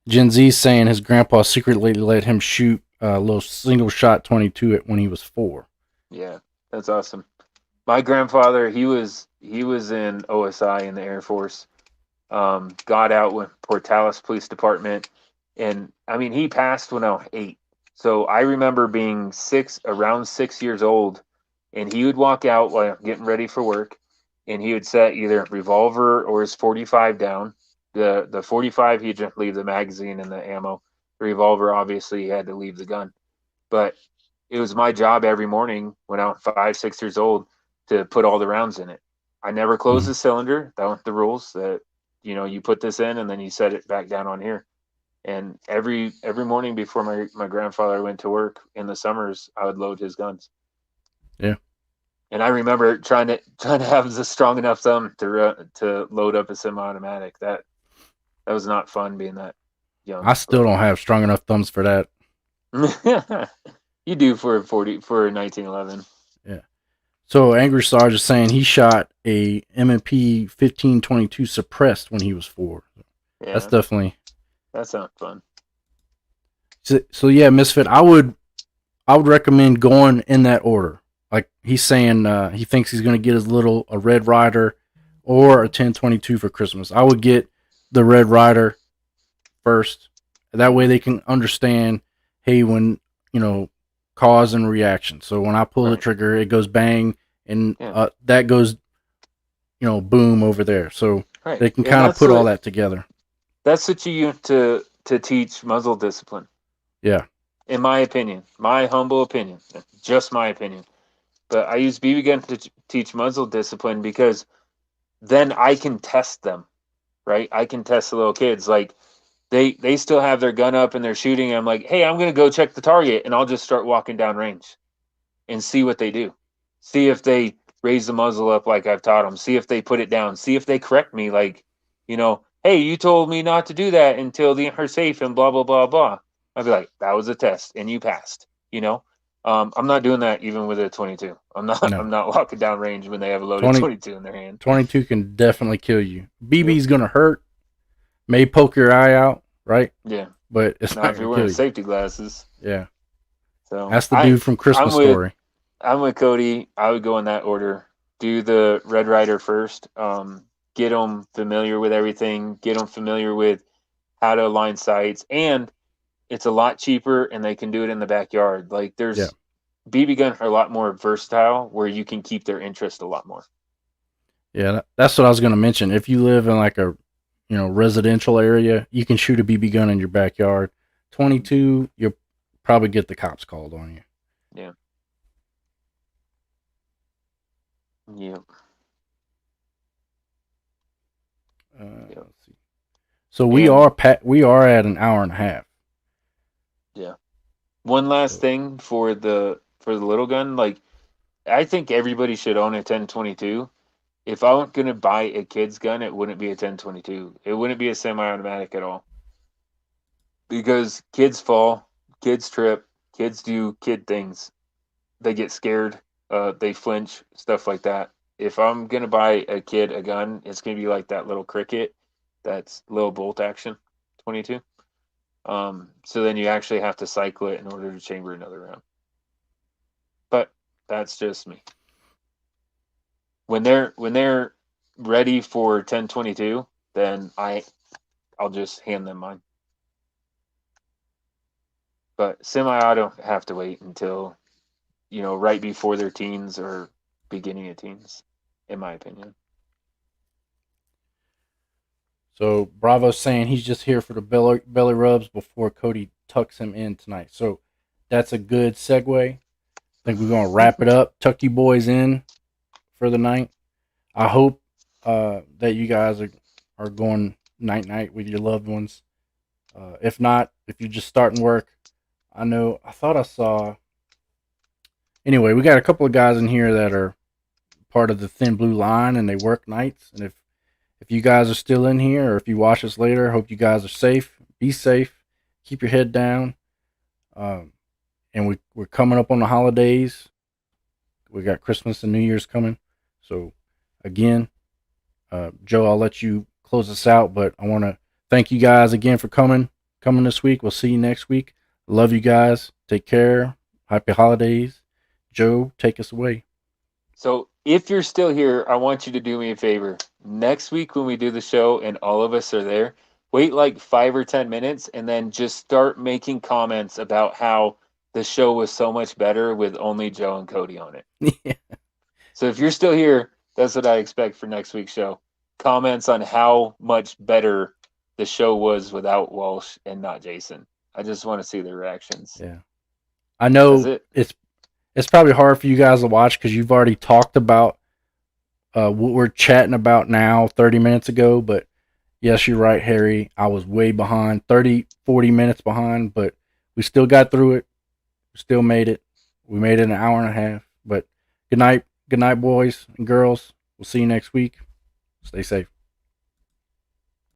Gen Z is saying his grandpa secretly let him shoot a little single shot 22 at when he was 4. Yeah. That's awesome. My grandfather, he was in OSI in the Air Force. Got out with Portales Police Department, and I mean he passed when I was 8. So I remember being around 6 years old, and he would walk out while getting ready for work, and he would set either revolver or his 45 down. The 45 he'd just leave the magazine and the ammo. The revolver obviously he had to leave the gun, but it was my job every morning when I was 5, 6 years old to put all the rounds in it. I never closed Mm-hmm. the cylinder. That was the rules. That you put this in and then you set it back down on here. And every morning before my grandfather went to work in the summers, I would load his guns. Yeah. And I remember trying to have the strong enough thumb to load up a semi-automatic. That was not fun being that I young. still don't have strong enough thumbs for that. But you do for a 1911. Yeah. So Angry Sarge is saying he shot a M&P 1522 suppressed when he was 4. That's Yeah, definitely that sounds fun. so. Yeah, Misfit. I would recommend going in that order. Like he's saying, he thinks he's going to get a Red Rider or a 1022 for Christmas. I would get the Red Rider first. That way they can understand, hey, when cause and reaction. So when I pull the Right. trigger, it goes bang, and Yeah. that goes boom over there. So Right. they can And kind of put all that together. that's what you use to teach muzzle discipline. Yeah. In my opinion, my humble opinion, just my opinion. But I use BB gun to teach muzzle discipline because then I can test them, right? I can test the little kids. Like they still have their gun up and they're shooting. And I'm like, hey, I'm gonna go check the target, and I'll just start walking down range and see what they do. See if they raise the muzzle up like I've taught them. See if they put it down. See if they correct me, like, hey, you told me not to do that until the are safe and blah blah blah blah. I'd be like, that was a test and you passed. I'm not doing that even with a 22. I'm not. No. I'm not walking down range when they have a loaded 20, 22 in their hand. 22 can definitely kill you. Yep. BB's gonna hurt, may poke your eye out, right? Yeah. But it's Not not if gonna you're wearing kill you. safety glasses. Yeah. So That's the dude from I'm Christmas with Story. I'm with Cody. I would go in that order. Do the Red Rider first. Get them familiar with everything. Get them familiar with how to align sights, and it's a lot cheaper, and they can do it in the backyard. Like Yeah. there's BB guns are a lot more versatile, where you can keep their interest a lot more. Yeah, that's what I was gonna mention. If you live in like a residential area, you can shoot a BB gun in your backyard. 22, you'll probably get the cops called on you. Yeah. Yep. Yep. Let's see. So we And are at an hour and a half. yeah, one last So, thing for the little gun, like I think everybody should own a 1022. If I were gonna buy a kid's gun, it wouldn't be a 1022. It wouldn't be a semi-automatic at all, because kids fall, kids trip, kids do kid things. They get scared, they flinch, stuff like that. If I'm gonna buy a kid a gun, it's gonna be like that little cricket, that's little bolt action 22. So then you actually have to cycle it in order to chamber another round. But that's just me. When they're ready for 1022, then I'll just hand them mine. But semi-auto have to wait until right before their teens or beginning of teens, in my opinion. so Bravo's saying he's just here for the belly rubs before Cody tucks him in tonight. So that's a good segue. I think we're gonna wrap it up. Tuck you boys in for the night. I hope that you guys are going night night with your loved ones. If not, if you're just starting work, I thought I saw. Anyway, we got a couple of guys in here that are part of the Thin Blue Line, and they work nights. And if you guys are still in here, or if you watch us later, hope you guys are safe. Be safe. Keep your head down. And we're coming up on the holidays. We got Christmas and New Year's coming. So again, Joe, I'll let you close us out, but I want to thank you guys again for coming this week. We'll see you next week. Love you guys. Take care. Happy holidays. Joe, take us away. So if you're still here, I want you to do me a favor. Next week when we do the show and all of us are there, wait like 5 or 10 minutes and then just start making comments about how the show was so much better with only Joe and Cody on it. Yeah. So if you're still here, that's what I expect for next week's show. Comments on how much better the show was without Walsh and not Jason. I just want to see their reactions. Yeah. I That's know it. it's probably hard for you guys to watch because you've already talked about what we're chatting about now 30 minutes ago, but yes, you're right, Harry. I was way behind, 30, 40 minutes behind, but we still got through it. We still made it. We made it an hour and a half. But good night, boys and girls. We'll see you next week. Stay safe.